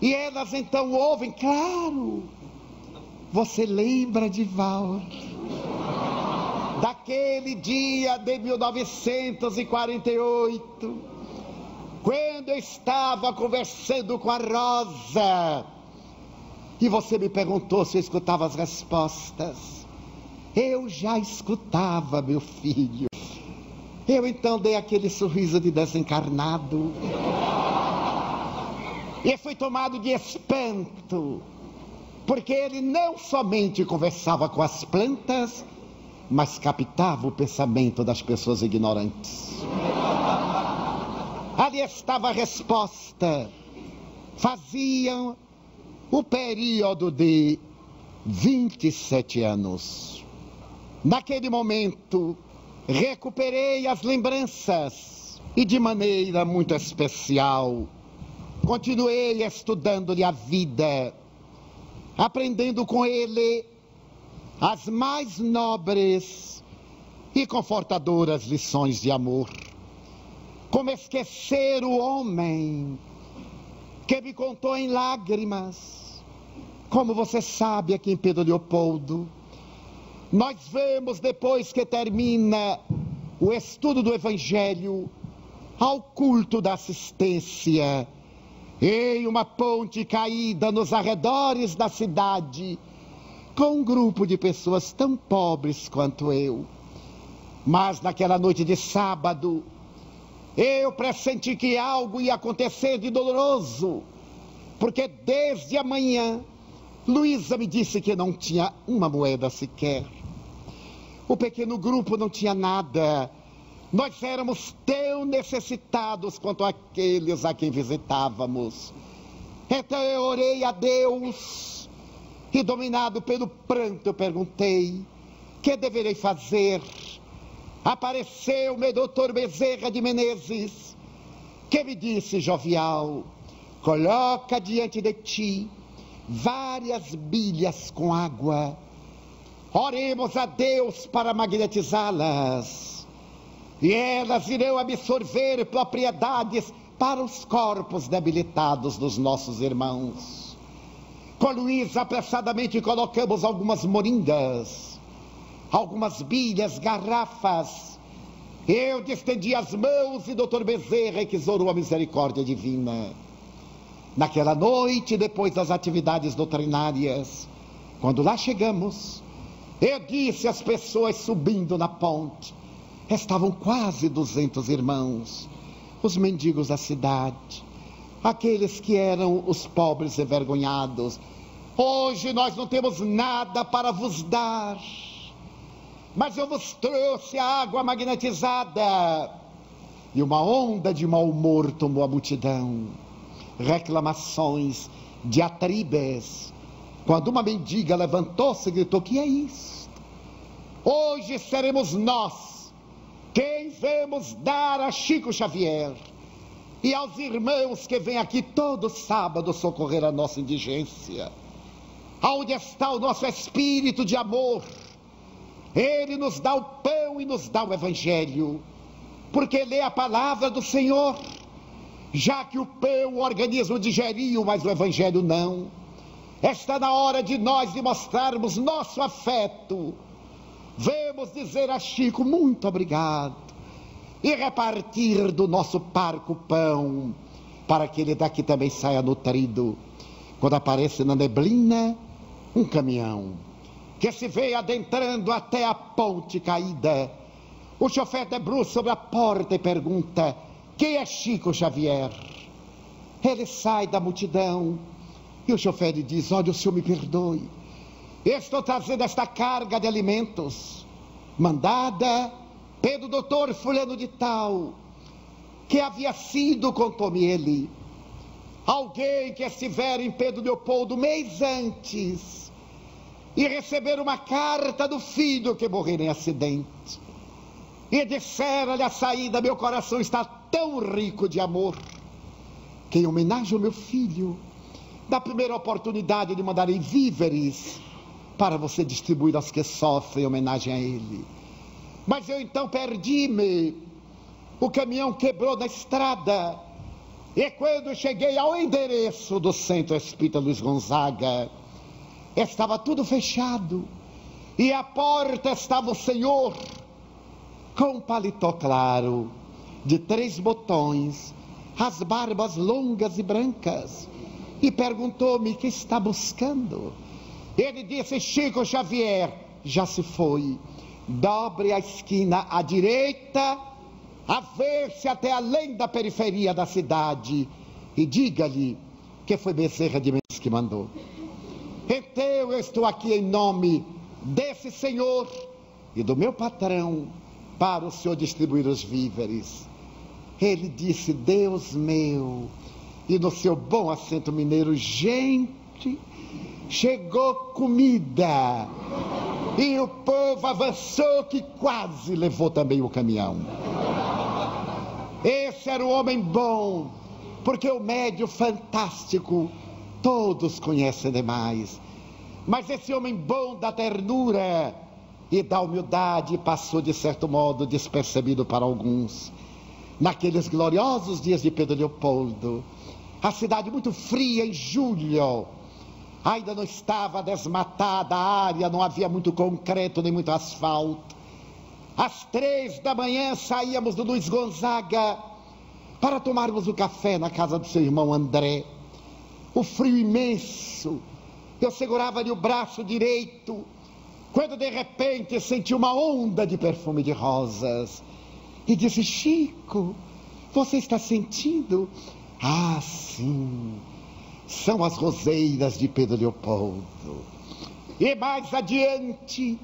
E elas então ouvem? Claro. Você lembra, Divaldo, daquele dia de 1948, quando eu estava conversando com a Rosa, e você me perguntou se eu escutava as respostas? Eu já escutava, meu filho. Eu então dei aquele sorriso de desencarnado e fui tomado de espanto, porque ele não somente conversava com as plantas, mas captava o pensamento das pessoas ignorantes. Ali estava a resposta. Faziam o período de 27 anos. Naquele momento, recuperei as lembranças e, de maneira muito especial, continuei estudando-lhe a vida, aprendendo com ele as mais nobres e confortadoras lições de amor. Como esquecer o homem que me contou em lágrimas, como você sabe, aqui em Pedro Leopoldo, nós vemos, depois que termina o estudo do Evangelho, ao culto da assistência, em uma ponte caída nos arredores da cidade, com um grupo de pessoas tão pobres quanto eu. Mas naquela noite de sábado, eu pressenti que algo ia acontecer de doloroso, porque desde amanhã, Luísa me disse que não tinha uma moeda sequer. O pequeno grupo não tinha nada. Nós éramos tão necessitados quanto aqueles a quem visitávamos. Então eu orei a Deus e, dominado pelo pranto, eu perguntei: que deverei fazer? Apareceu-me Dr. Bezerra de Menezes, que me disse jovial: coloca diante de ti várias bilhas com água. Oremos a Deus para magnetizá-las, e elas irão absorver propriedades para os corpos debilitados dos nossos irmãos. Com Luísa, apressadamente colocamos algumas moringas, algumas bilhas, garrafas, Eu distendi as mãos e Dr. Bezerra exorou a misericórdia divina. Naquela noite, depois das atividades doutrinárias, quando lá chegamos, eu disse às pessoas subindo na ponte, estavam quase 200 irmãos, os mendigos da cidade, aqueles que eram os pobres envergonhados. Hoje nós não temos nada para vos dar, mas eu vos trouxe a água magnetizada. E uma onda de mau humor tomou a multidão. Reclamações, diatribes. Quando uma mendiga levantou-se e gritou: que é isso? Hoje seremos nós quem vamos dar a Chico Xavier e aos irmãos que vêm aqui todo sábado socorrer a nossa indigência. Aonde está o nosso espírito de amor? Ele nos dá o pão e nos dá o evangelho, porque ele é a palavra do Senhor. Já que o pão o organismo digeriu, mas o evangelho não. Está na hora de nós demonstrarmos nosso afeto. Vamos dizer a Chico muito obrigado e repartir do nosso parco pão, para que ele daqui também saia nutrido. Quando aparece na neblina um caminhão que se vê adentrando até a ponte caída, o chofer debruça sobre a porta e pergunta: quem é Chico Xavier? Ele sai da multidão e o chofer lhe diz: olha, o senhor me perdoe, estou trazendo esta carga de alimentos mandada pelo doutor fulano de tal, que havia sido, contou-me ele, alguém que estivera em Pedro Leopoldo mês antes e receber uma carta do filho que morrera em acidente, e dissera-lhe a saída: meu coração está tão rico de amor que, em homenagem ao meu filho, na primeira oportunidade lhe mandarei víveres para você distribuir aos que sofrem em homenagem a ele. Mas eu então perdi-me, o caminhão quebrou na estrada, e quando cheguei ao endereço do Centro Espírita Luiz Gonzaga, estava tudo fechado, e à porta estava o senhor, com um paletó claro, de 3 botões, as barbas longas e brancas, e perguntou-me: que está buscando? Ele disse: Chico Xavier já se foi, dobre a esquina à direita, a ver-se até além da periferia da cidade, e diga-lhe que foi Bezerra de Menezes que mandou. Então eu estou aqui em nome desse senhor e do meu patrão, para o senhor distribuir os víveres. Ele disse: Deus meu, e no seu bom acento mineiro: gente, chegou comida. E o povo avançou que quase levou também o caminhão. Esse era o homem bom, porque o médio fantástico todos conhecem demais, mas esse homem bom da ternura e da humildade passou de certo modo despercebido para alguns. Naqueles gloriosos dias de Pedro Leopoldo, a cidade muito fria em julho, ainda não estava desmatada a área, não havia muito concreto nem muito asfalto. Às 3 da manhã saíamos do Luiz Gonzaga para tomarmos o café na casa do seu irmão André. O frio imenso, eu segurava-lhe o braço direito, quando de repente senti uma onda de perfume de rosas e disse: Chico, você está sentindo? Ah, sim, são as roseiras de Pedro Leopoldo. E mais adiante,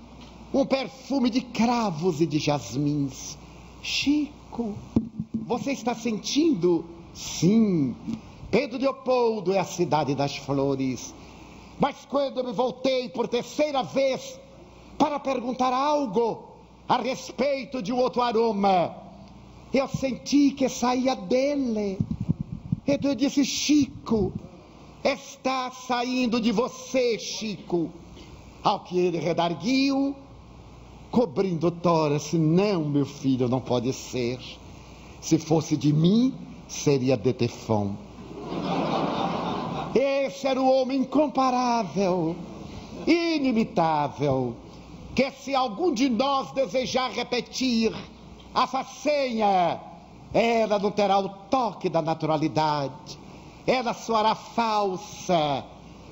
um perfume de cravos e de jasmins. Chico, você está sentindo? Sim, Pedro Leopoldo é a cidade das flores. Mas quando eu me voltei por terceira vez para perguntar algo a respeito de um outro aroma, eu senti que saía dele. Então eu disse: Chico, está saindo de você, Chico. Ao que ele redarguiu, cobrindo o tórax: não, meu filho, não pode ser. Se fosse de mim, seria de Tefon. Esse era o homem incomparável, inimitável, que se algum de nós desejar repetir a façanha, ela não terá o toque da naturalidade, ela soará falsa,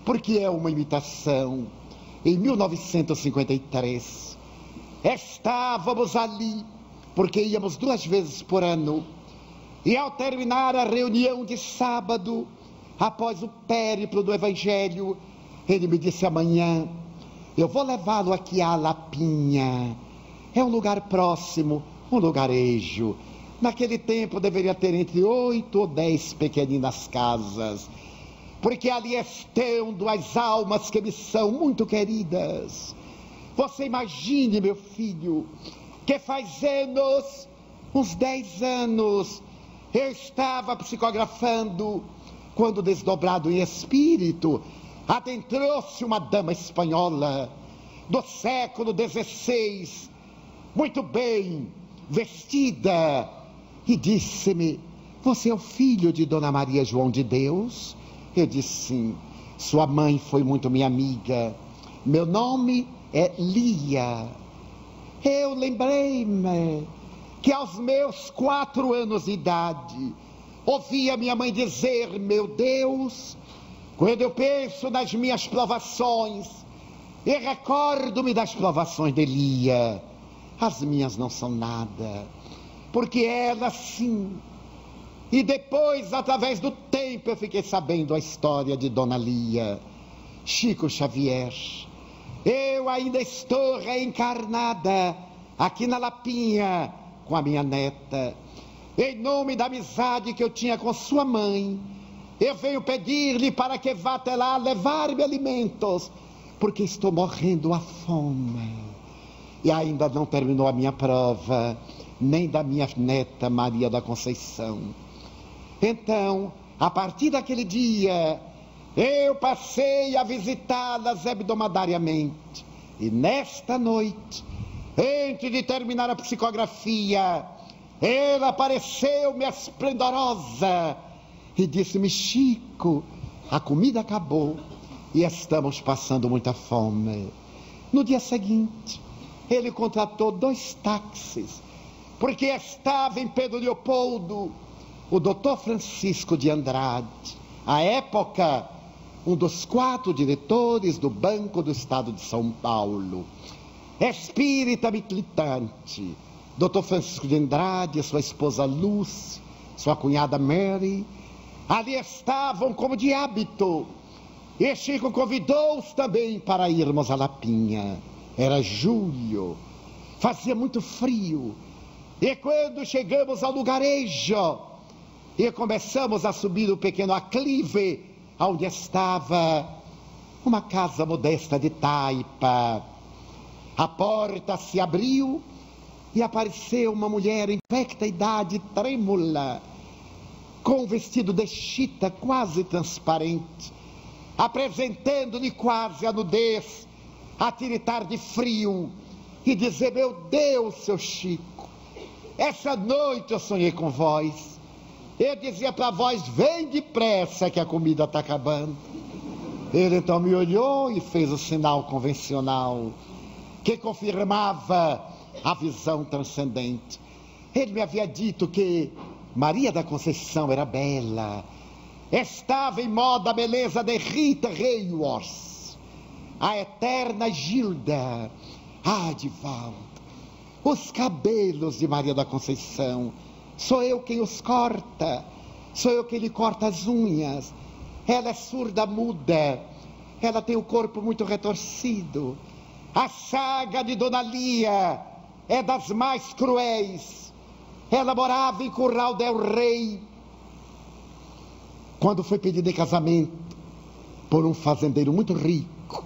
porque é uma imitação. Em 1953, estávamos ali, porque íamos 2 vezes por ano, e ao terminar a reunião de sábado, após o périplo do Evangelho, ele me disse: amanhã eu vou levá-lo aqui à Lapinha. É um lugar próximo, um lugarejo. Naquele tempo deveria ter entre 8 ou 10 pequeninas casas, porque ali estão 2 almas que me são muito queridas. Você imagine, meu filho, que faz anos, uns 10 anos, eu estava psicografando, quando, desdobrado em espírito, adentrou-se uma dama espanhola do século XVI, muito bem vestida, e disse-me: você é o filho de Dona Maria João de Deus? Eu disse: sim. Sua mãe foi muito minha amiga. Meu nome é Lia. Eu lembrei-me que aos meus 4 anos de idade ouvia minha mãe dizer: meu Deus, quando eu penso nas minhas provações e recordo-me das provações de Lia, as minhas não são nada, porque ela sim. E depois, através do tempo, eu fiquei sabendo a história de Dona Lia, Chico Xavier. Eu ainda estou reencarnada aqui na Lapinha com a minha neta. Em nome da amizade que eu tinha com sua mãe, eu venho pedir-lhe para que vá até lá levar-me alimentos, porque estou morrendo à fome. E ainda não terminou a minha prova, nem da minha neta Maria da Conceição. Então, a partir daquele dia, eu passei a visitá-las hebdomadariamente. E nesta noite, antes de terminar a psicografia, ela apareceu-me esplendorosa e disse-me: Chico, a comida acabou e estamos passando muita fome. No dia seguinte, ele contratou 2 táxis, porque estava em Pedro Leopoldo o doutor Francisco de Andrade, à época um dos 4 diretores do Banco do Estado de São Paulo, espírita militante. Doutor Francisco de Andrade, sua esposa Lúcia, sua cunhada Mary, ali estavam como de hábito, e Chico convidou-os também para irmos a Lapinha. Era julho, fazia muito frio, e quando chegamos ao lugarejo e começamos a subir o pequeno aclive, onde estava uma casa modesta de taipa, a porta se abriu e apareceu uma mulher em perfeita idade, trêmula, com um vestido de chita quase transparente, apresentando-lhe quase a nudez, a tiritar de frio, e dizer: meu Deus, seu Chico, essa noite eu sonhei com vós. Eu dizia para vós: vem depressa que a comida está acabando. Ele então me olhou e fez o sinal convencional, que confirmava a visão transcendente. Ele me havia dito que Maria da Conceição era bela, estava em moda a beleza de Rita Hayworth, a eterna Gilda, Divaldo. Os cabelos de Maria da Conceição, sou eu quem os corta, sou eu quem lhe corta as unhas. Ela é surda muda, ela tem o corpo muito retorcido. A saga de Dona Lia é das mais cruéis. Ela morava em Curral del Rei, quando foi pedida em casamento por um fazendeiro muito rico,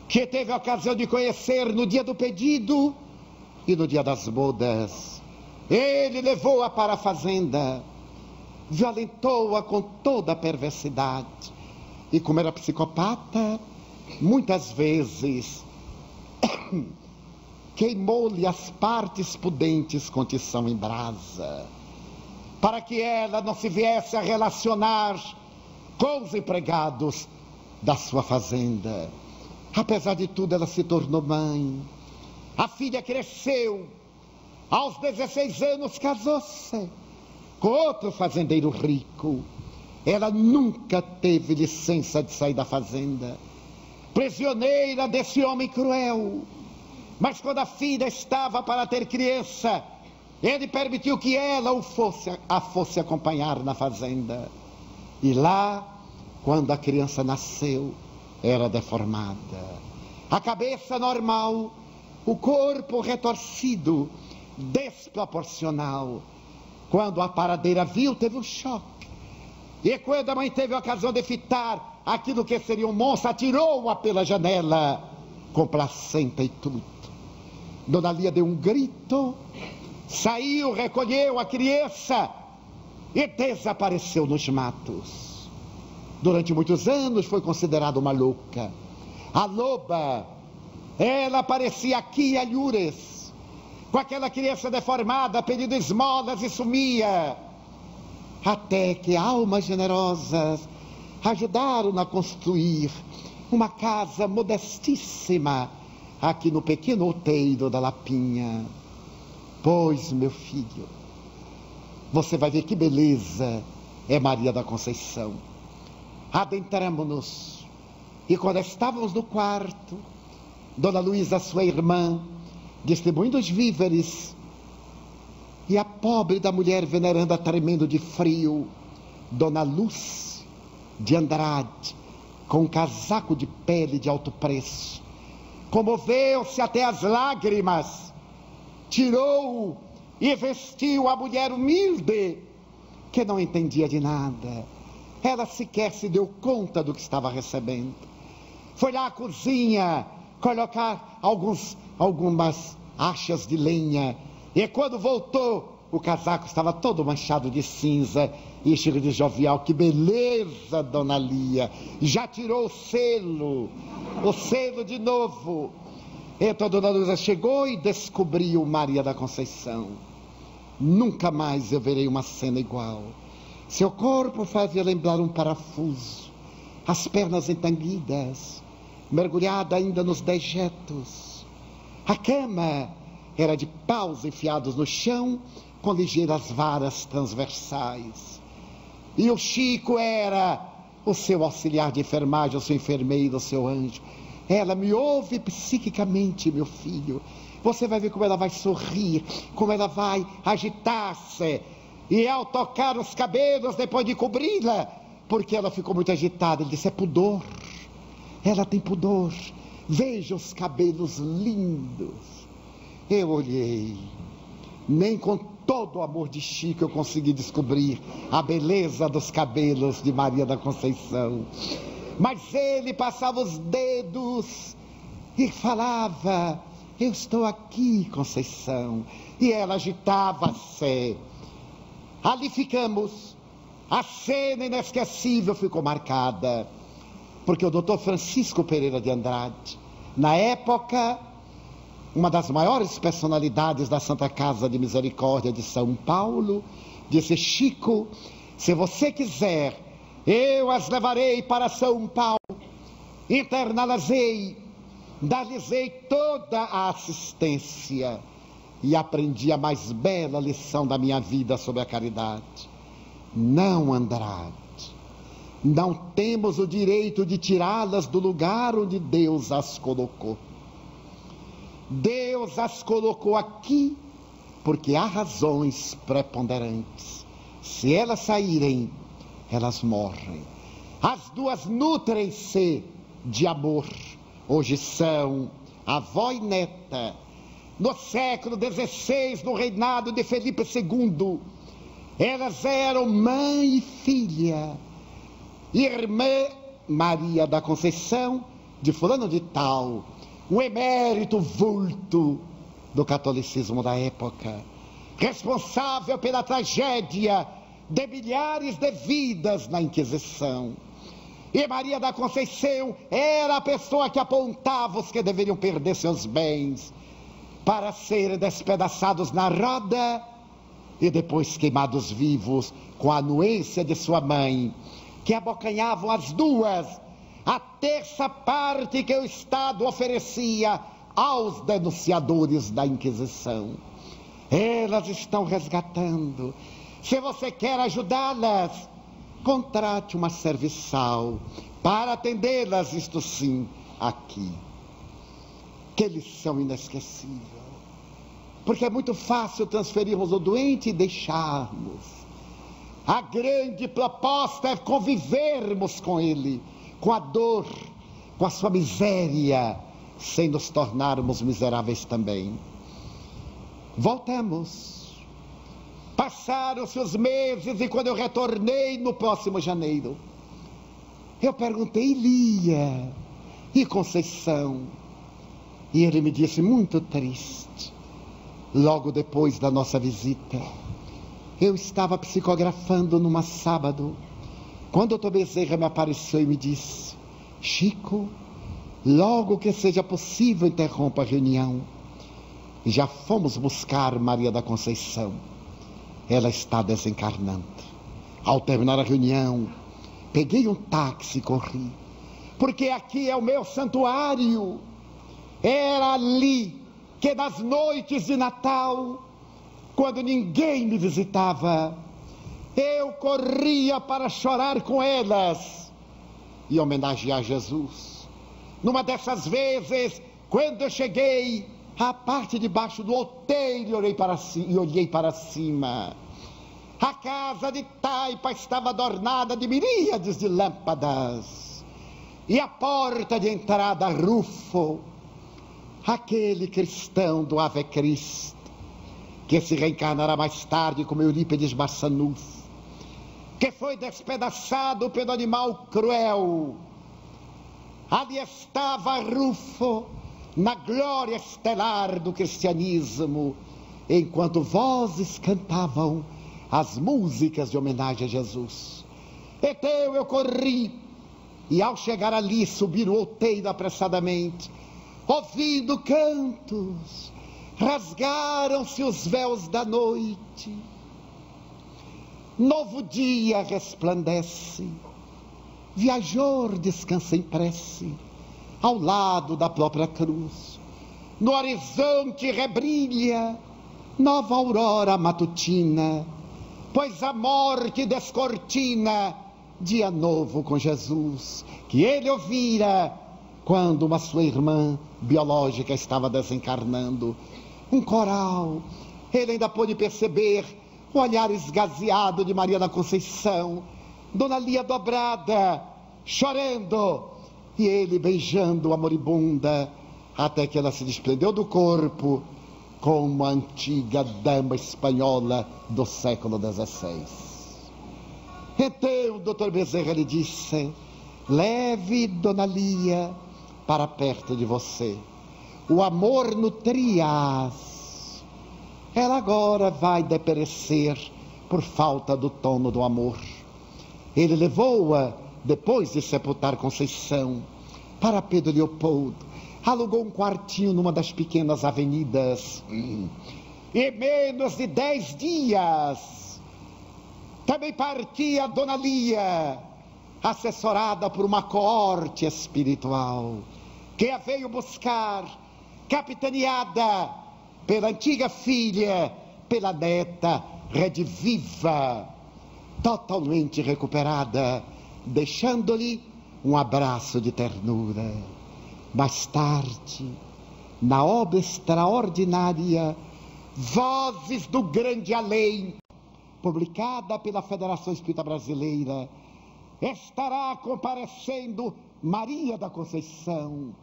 que teve a ocasião de conhecer no dia do pedido e no dia das bodas. Ele levou-a para a fazenda, violentou-a com toda a perversidade, e como era psicopata, muitas vezes queimou-lhe as partes pudentes com tição em brasa, para que ela não se viesse a relacionar com os empregados da sua fazenda. Apesar de tudo, ela se tornou mãe. A filha cresceu, Aos 16 anos casou-se com outro fazendeiro rico. Ela nunca teve licença de sair da fazenda, prisioneira desse homem cruel. Mas quando a filha estava para ter criança, ele permitiu que ela a fosse acompanhar na fazenda. E lá, quando a criança nasceu, era deformada. A cabeça normal, o corpo retorcido, desproporcional. Quando a paradeira viu, teve um choque. E quando a mãe teve a ocasião de fitar aquilo que seria um monstro, atirou-a pela janela, com placenta e tudo. Dona Lia deu um grito, saiu, recolheu a criança e desapareceu nos matos. Durante muitos anos foi considerada uma louca. A loba, ela aparecia aqui em Alhures, com aquela criança deformada, pedindo esmolas e sumia. Até que almas generosas ajudaram a construir uma casa modestíssima aqui no pequeno outeiro da Lapinha. Pois, meu filho, você vai ver que beleza é Maria da Conceição. Adentramos-nos, e quando estávamos no quarto, Dona Luísa, sua irmã, distribuindo os víveres, e a pobre da mulher veneranda, tremendo de frio, Dona Luz de Andrade, com um casaco de pele de alto preço, comoveu-se até as lágrimas, tirou e vestiu a mulher humilde, que não entendia de nada. Ela sequer se deu conta do que estava recebendo. Foi lá à cozinha colocar algumas achas de lenha, e quando voltou, o casaco estava todo manchado de cinza e cheio de jovial. Que beleza, Dona Lia! Já tirou o selo de novo. Então Dona Luísa chegou e descobriu Maria da Conceição. Nunca mais eu verei uma cena igual. Seu corpo fazia lembrar um parafuso, as pernas entanguidas, mergulhada ainda nos dejetos. A cama era de paus enfiados no chão, com ligeiras varas transversais. E o Chico era o seu auxiliar de enfermagem, o seu enfermeiro, o seu anjo. Ela me ouve psiquicamente, meu filho. Você vai ver como ela vai sorrir, como ela vai agitar-se. E ao tocar os cabelos, depois de cobri-la, porque ela ficou muito agitada, ele disse: é pudor. Ela tem pudor. Veja os cabelos lindos. Eu olhei. Nem com todo o amor de Chico eu consegui descobrir a beleza dos cabelos de Maria da Conceição. Mas ele passava os dedos e falava: eu estou aqui, Conceição. E ela agitava-se. Ali ficamos. A cena inesquecível ficou marcada, porque o Dr. Francisco Pereira de Andrade, na época, uma das maiores personalidades da Santa Casa de Misericórdia de São Paulo, disse: Chico, se você quiser, eu as levarei para São Paulo, interná-las-ei, dar-lhes-ei toda a assistência. E aprendi a mais bela lição da minha vida sobre a caridade. Não, Andrade, não temos o direito de tirá-las do lugar onde Deus as colocou. Deus as colocou aqui porque há razões preponderantes. Se elas saírem, elas morrem. As duas nutrem-se de amor. Hoje são avó e neta. No século XVI, no reinado de Felipe II, elas eram mãe e filha. Irmã Maria da Conceição, de fulano de tal, um emérito vulto do catolicismo da época, responsável pela tragédia de milhares de vidas na Inquisição. E Maria da Conceição era a pessoa que apontava os que deveriam perder seus bens para serem despedaçados na roda e depois queimados vivos com a anuência de sua mãe, que abocanhavam as duas a terça parte que o Estado oferecia aos denunciadores da Inquisição. Elas estão resgatando. Se você quer ajudá-las, contrate uma serviçal para atendê-las, isto sim, aqui. Que lição inesquecível. Porque é muito fácil transferirmos o doente e deixarmos. A grande proposta é convivermos com ele, com a dor, com a sua miséria, sem nos tornarmos miseráveis também. Voltamos. Passaram-se os meses e quando eu retornei no próximo janeiro, eu perguntei: Lia e Conceição? E ele me disse, muito triste, logo depois da nossa visita, eu estava psicografando numa sábado, quando o Dr. Bezerra me apareceu e me disse: Chico, logo que seja possível, interrompa a reunião. Já fomos buscar Maria da Conceição. Ela está desencarnando. Ao terminar a reunião, peguei um táxi e corri, porque aqui é o meu santuário. Era ali que nas noites de Natal, quando ninguém me visitava, eu corria para chorar com elas e homenagear Jesus. Numa dessas vezes, quando eu cheguei à parte de baixo do outeiro, olhei para cima. A casa de taipa estava adornada de miríades de lâmpadas. E a porta de entrada, Rufo, aquele cristão do Ave Cristo, que se reencarnará mais tarde como Eurípides Barçanufo, que foi despedaçado pelo animal cruel. Ali estava Rufo, na glória estelar do cristianismo, enquanto vozes cantavam as músicas de homenagem a Jesus. Então eu corri, e ao chegar ali, subir o outeiro apressadamente, ouvindo cantos, rasgaram-se os véus da noite. Novo dia resplandece, viajor descansa em prece, ao lado da própria cruz. No horizonte rebrilha nova aurora matutina, pois a morte descortina dia novo com Jesus, que ele ouvira quando uma sua irmã biológica estava desencarnando. Um coral, ele ainda pôde perceber o olhar esgazeado de Maria da Conceição, Dona Lia dobrada, chorando, e ele beijando a moribunda, até que ela se desprendeu do corpo como uma antiga dama espanhola do século XVI. Então o Dr. Bezerra lhe disse: leve Dona Lia para perto de você. O amor nutria-as. Ela agora vai deperecer por falta do tono do amor. Ele levou-a, depois de sepultar Conceição, para Pedro Leopoldo. Alugou um quartinho numa das pequenas avenidas. E menos de 10 dias, também partia a Dona Lia, assessorada por uma coorte espiritual, que a veio buscar, capitaneada pela antiga filha, pela neta rediviva, totalmente recuperada, deixando-lhe um abraço de ternura. Mais tarde, na obra extraordinária Vozes do Grande Além, publicada pela Federação Espírita Brasileira, estará comparecendo Maria da Conceição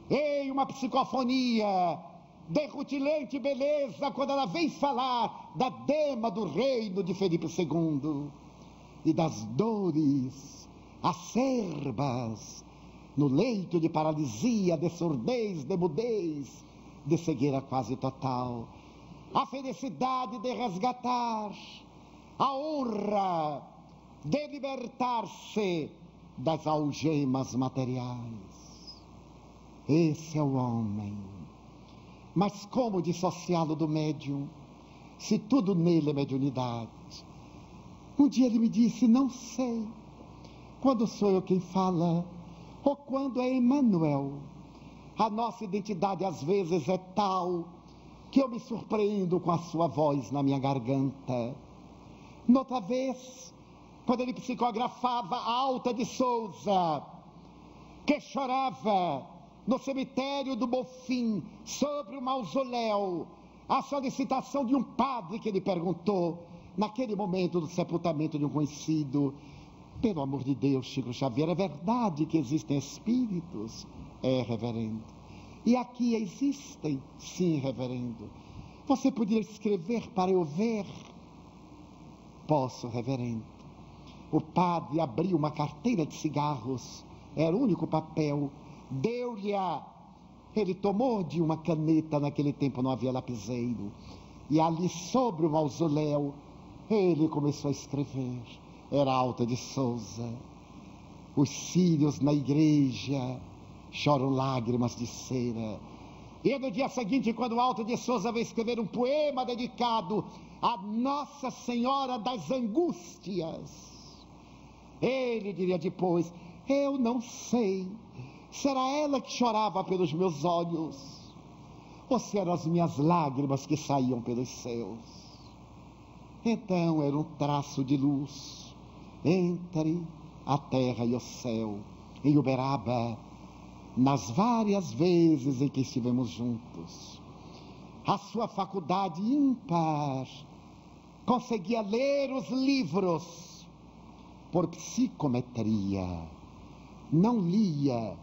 em uma psicofonia de rutilante beleza, quando ela vem falar da dama do reino de Felipe II e das dores acerbas no leito de paralisia, de surdez, de mudez, de cegueira quase total. A felicidade de resgatar, a honra de libertar-se das algemas materiais. Esse é o homem. Mas como dissociá-lo do médium, se tudo nele é mediunidade? Um dia ele me disse: não sei quando sou eu quem fala ou quando é Emmanuel. A nossa identidade às vezes é tal que eu me surpreendo com a sua voz na minha garganta. Noutra vez, quando ele psicografava a Alta de Souza, que chorava no cemitério do Bonfim, sobre o mausoléu, a solicitação de um padre que lhe perguntou, naquele momento do sepultamento de um conhecido: pelo amor de Deus, Chico Xavier, é verdade que existem espíritos? É, reverendo. E aqui existem? Sim, reverendo. Você podia escrever para eu ver? Posso, reverendo. O padre abriu uma carteira de cigarros, era o único papel, deu-lhe-a. Ele tomou de uma caneta, naquele tempo não havia lapiseiro, e ali sobre o mausoléu ele começou a escrever. Era Alta de Souza. Os círios na igreja choram lágrimas de cera. E no dia seguinte, quando Alta de Souza veio escrever um poema dedicado a Nossa Senhora das Angústias, ele diria depois: eu não sei, será ela que chorava pelos meus olhos, ou se eram as minhas lágrimas que saíam pelos seus? Então era um traço de luz entre a terra e o céu, em Uberaba, nas várias vezes em que estivemos juntos. A sua faculdade ímpar conseguia ler os livros por psicometria. Não lia,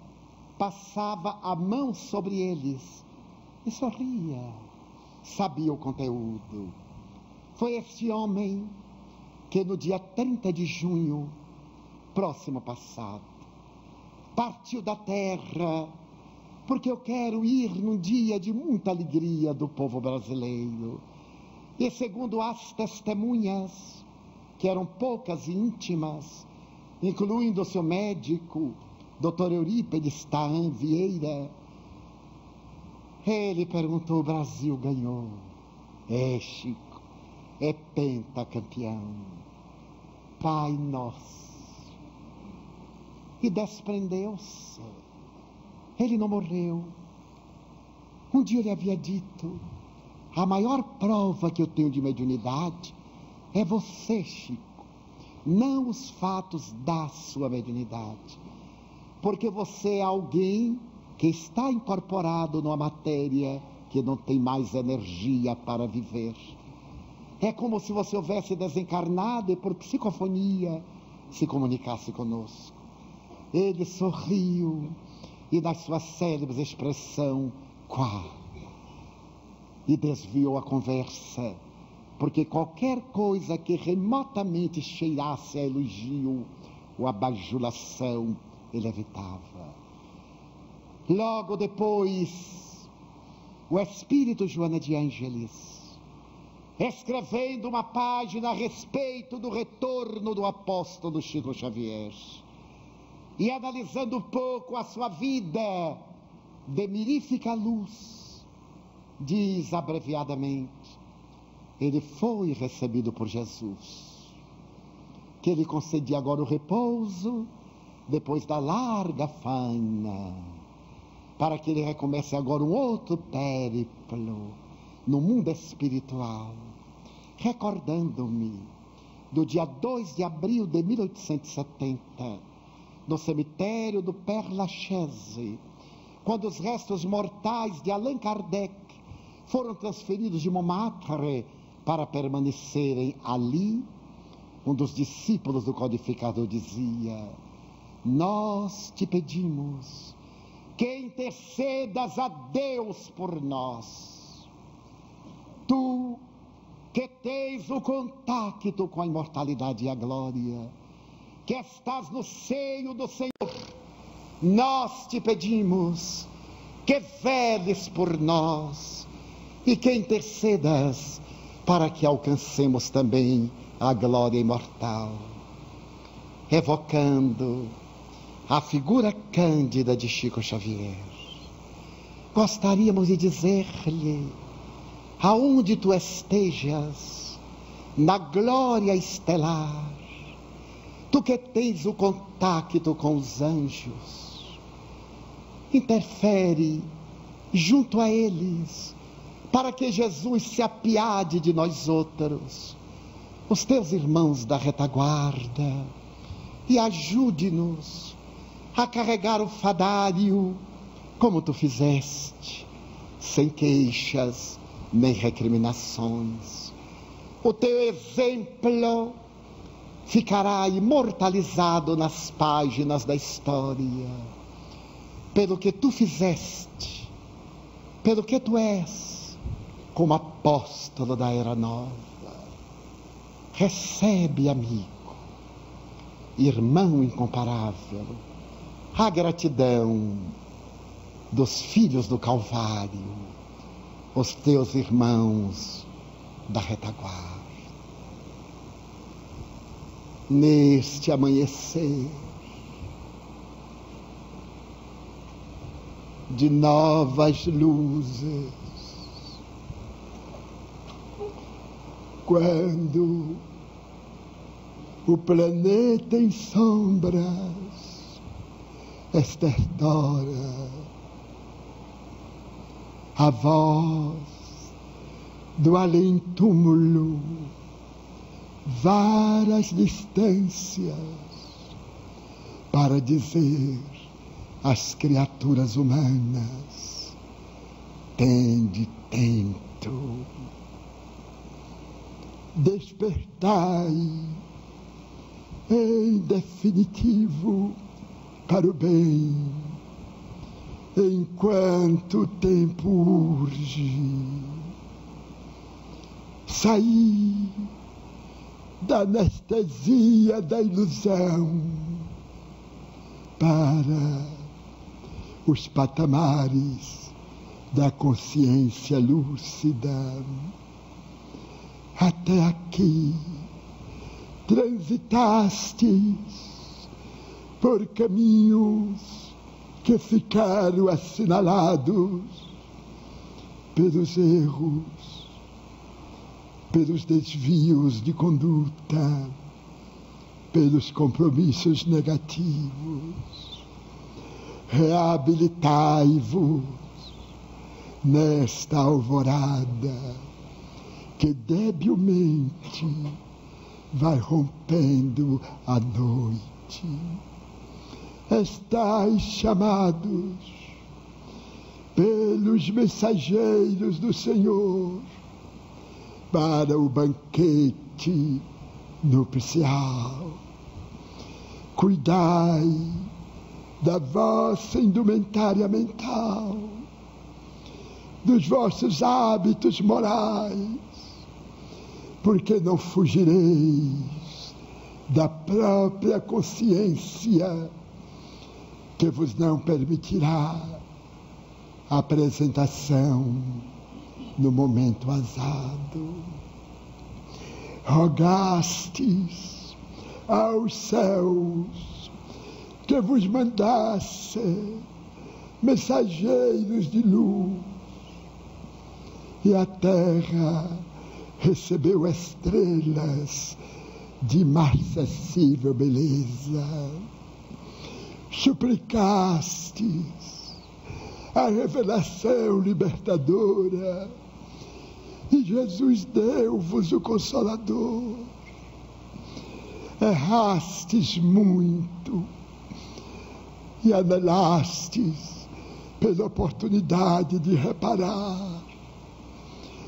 passava a mão sobre eles e sorria. Sabia o conteúdo. Foi este homem que no dia 30 de junho, próximo passado, partiu da terra, porque eu quero ir num dia de muita alegria do povo brasileiro. E segundo as testemunhas, que eram poucas e íntimas, incluindo o seu médico, Dr. Eurípides Taan Vieira, ele perguntou: o Brasil ganhou? É, Chico, é pentacampeão. Pai nosso. E desprendeu-se. Ele não morreu. Um dia ele havia dito: a maior prova que eu tenho de mediunidade é você, Chico, não os fatos da sua mediunidade, porque você é alguém que está incorporado numa matéria que não tem mais energia para viver. É como se você houvesse desencarnado e por psicofonia se comunicasse conosco. Ele sorriu e da sua célebre expressão, quá, e desviou a conversa, porque qualquer coisa que remotamente cheirasse a elogio ou a bajulação, ele evitava. Logo depois, o espírito Joana de Ângeles, escrevendo uma página a respeito do retorno do apóstolo Chico Xavier e analisando um pouco a sua vida de mirífica luz, diz abreviadamente: ele foi recebido por Jesus, que ele concedia agora o repouso depois da larga faina, para que ele recomece agora um outro périplo no mundo espiritual. Recordando-me do dia 2 de abril de 1870, no cemitério do Père Lachaise, quando os restos mortais de Allan Kardec foram transferidos de Montmartre para permanecerem ali, um dos discípulos do codificador dizia: nós te pedimos que intercedas a Deus por nós. Tu que tens o contacto com a imortalidade e a glória, que estás no seio do Senhor, nós te pedimos que veles por nós e que intercedas para que alcancemos também a glória imortal. Evocando a figura cândida de Chico Xavier, gostaríamos de dizer-lhe: aonde tu estejas, na glória estelar, tu que tens o contacto com os anjos, interfere junto a eles, para que Jesus se apiade de nós outros, os teus irmãos da retaguarda, e ajude-nos a carregar o fadário como tu fizeste, sem queixas nem recriminações. O teu exemplo ficará imortalizado nas páginas da história, pelo que tu fizeste, pelo que tu és, como apóstolo da Era Nova. Recebe, amigo, irmão incomparável, a gratidão dos filhos do Calvário, os teus irmãos da retaguarda. Neste amanhecer de novas luzes, quando o planeta em sombras estertora, a voz do além-túmulo, várias distâncias, para dizer às criaturas humanas: tende tento, despertai em definitivo para o bem, enquanto o tempo urge. Saí da anestesia da ilusão para os patamares da consciência lúcida. Até aqui transitastes por caminhos que ficaram assinalados pelos erros, pelos desvios de conduta, pelos compromissos negativos. Reabilitai-vos nesta alvorada que debilmente vai rompendo a noite. Estais chamados pelos mensageiros do Senhor para o banquete nupcial. Cuidai da vossa indumentária mental, dos vossos hábitos morais, porque não fugireis da própria consciência que vos não permitirá a apresentação no momento azado. Rogastes aos céus que vos mandasse mensageiros de luz, e a terra recebeu estrelas de inacessível beleza. Suplicastes a revelação libertadora, e Jesus deu-vos o Consolador. Errastes muito e anelastes pela oportunidade de reparar,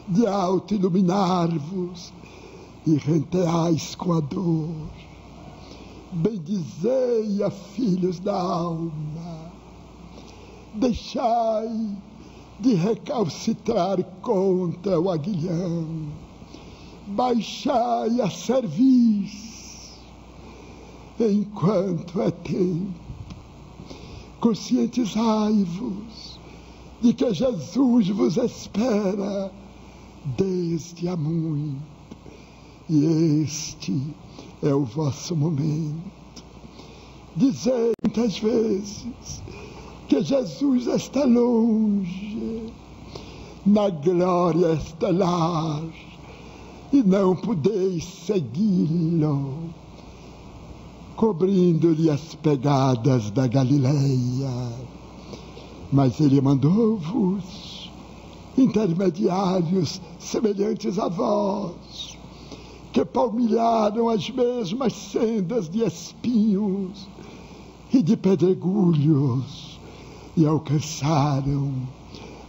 de auto-iluminar-vos, e renteais com a dor. Bendizei a filhos da alma, deixai de recalcitrar contra o aguilhão, baixai a cerviz enquanto é tempo. Conscientizai-vos de que Jesus vos espera desde há muito, e este é o vosso momento. Dizei muitas vezes que Jesus está longe, na glória estelar, e não podeis segui-lo, cobrindo-lhe as pegadas da Galileia. Mas ele mandou-vos intermediários semelhantes a vós, que palmilharam as mesmas sendas de espinhos e de pedregulhos e alcançaram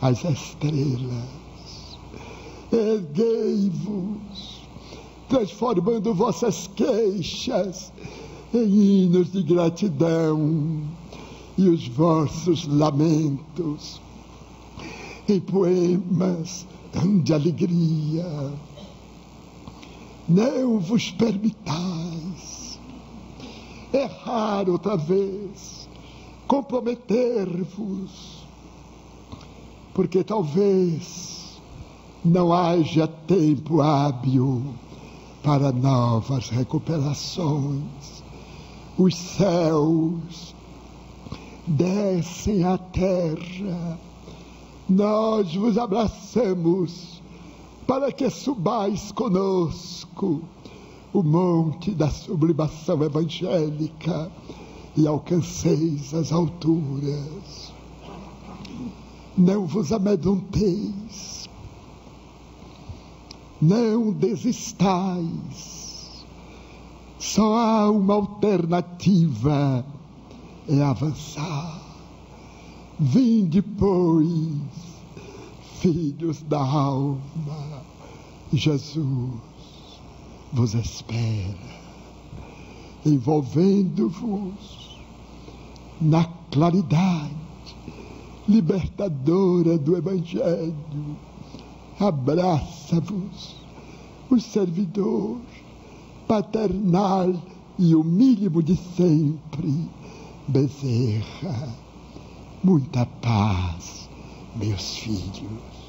as estrelas. Erguei-vos, transformando vossas queixas em hinos de gratidão e os vossos lamentos em poemas de alegria. Não vos permitais errar outra vez, comprometer-vos, porque talvez não haja tempo hábil para novas recuperações. Os céus descem à terra, nós vos abraçamos para que subais conosco o monte da sublimação evangélica e alcanceis as alturas. Não vos amedronteis, não desistais. Só há uma alternativa, é avançar. Vinde, pois, filhos da alma, Jesus vos espera, envolvendo-vos na claridade libertadora do Evangelho. Abraça-vos o servidor paternal e humílimo de sempre, Bezerra. Muita paz, meus filhos.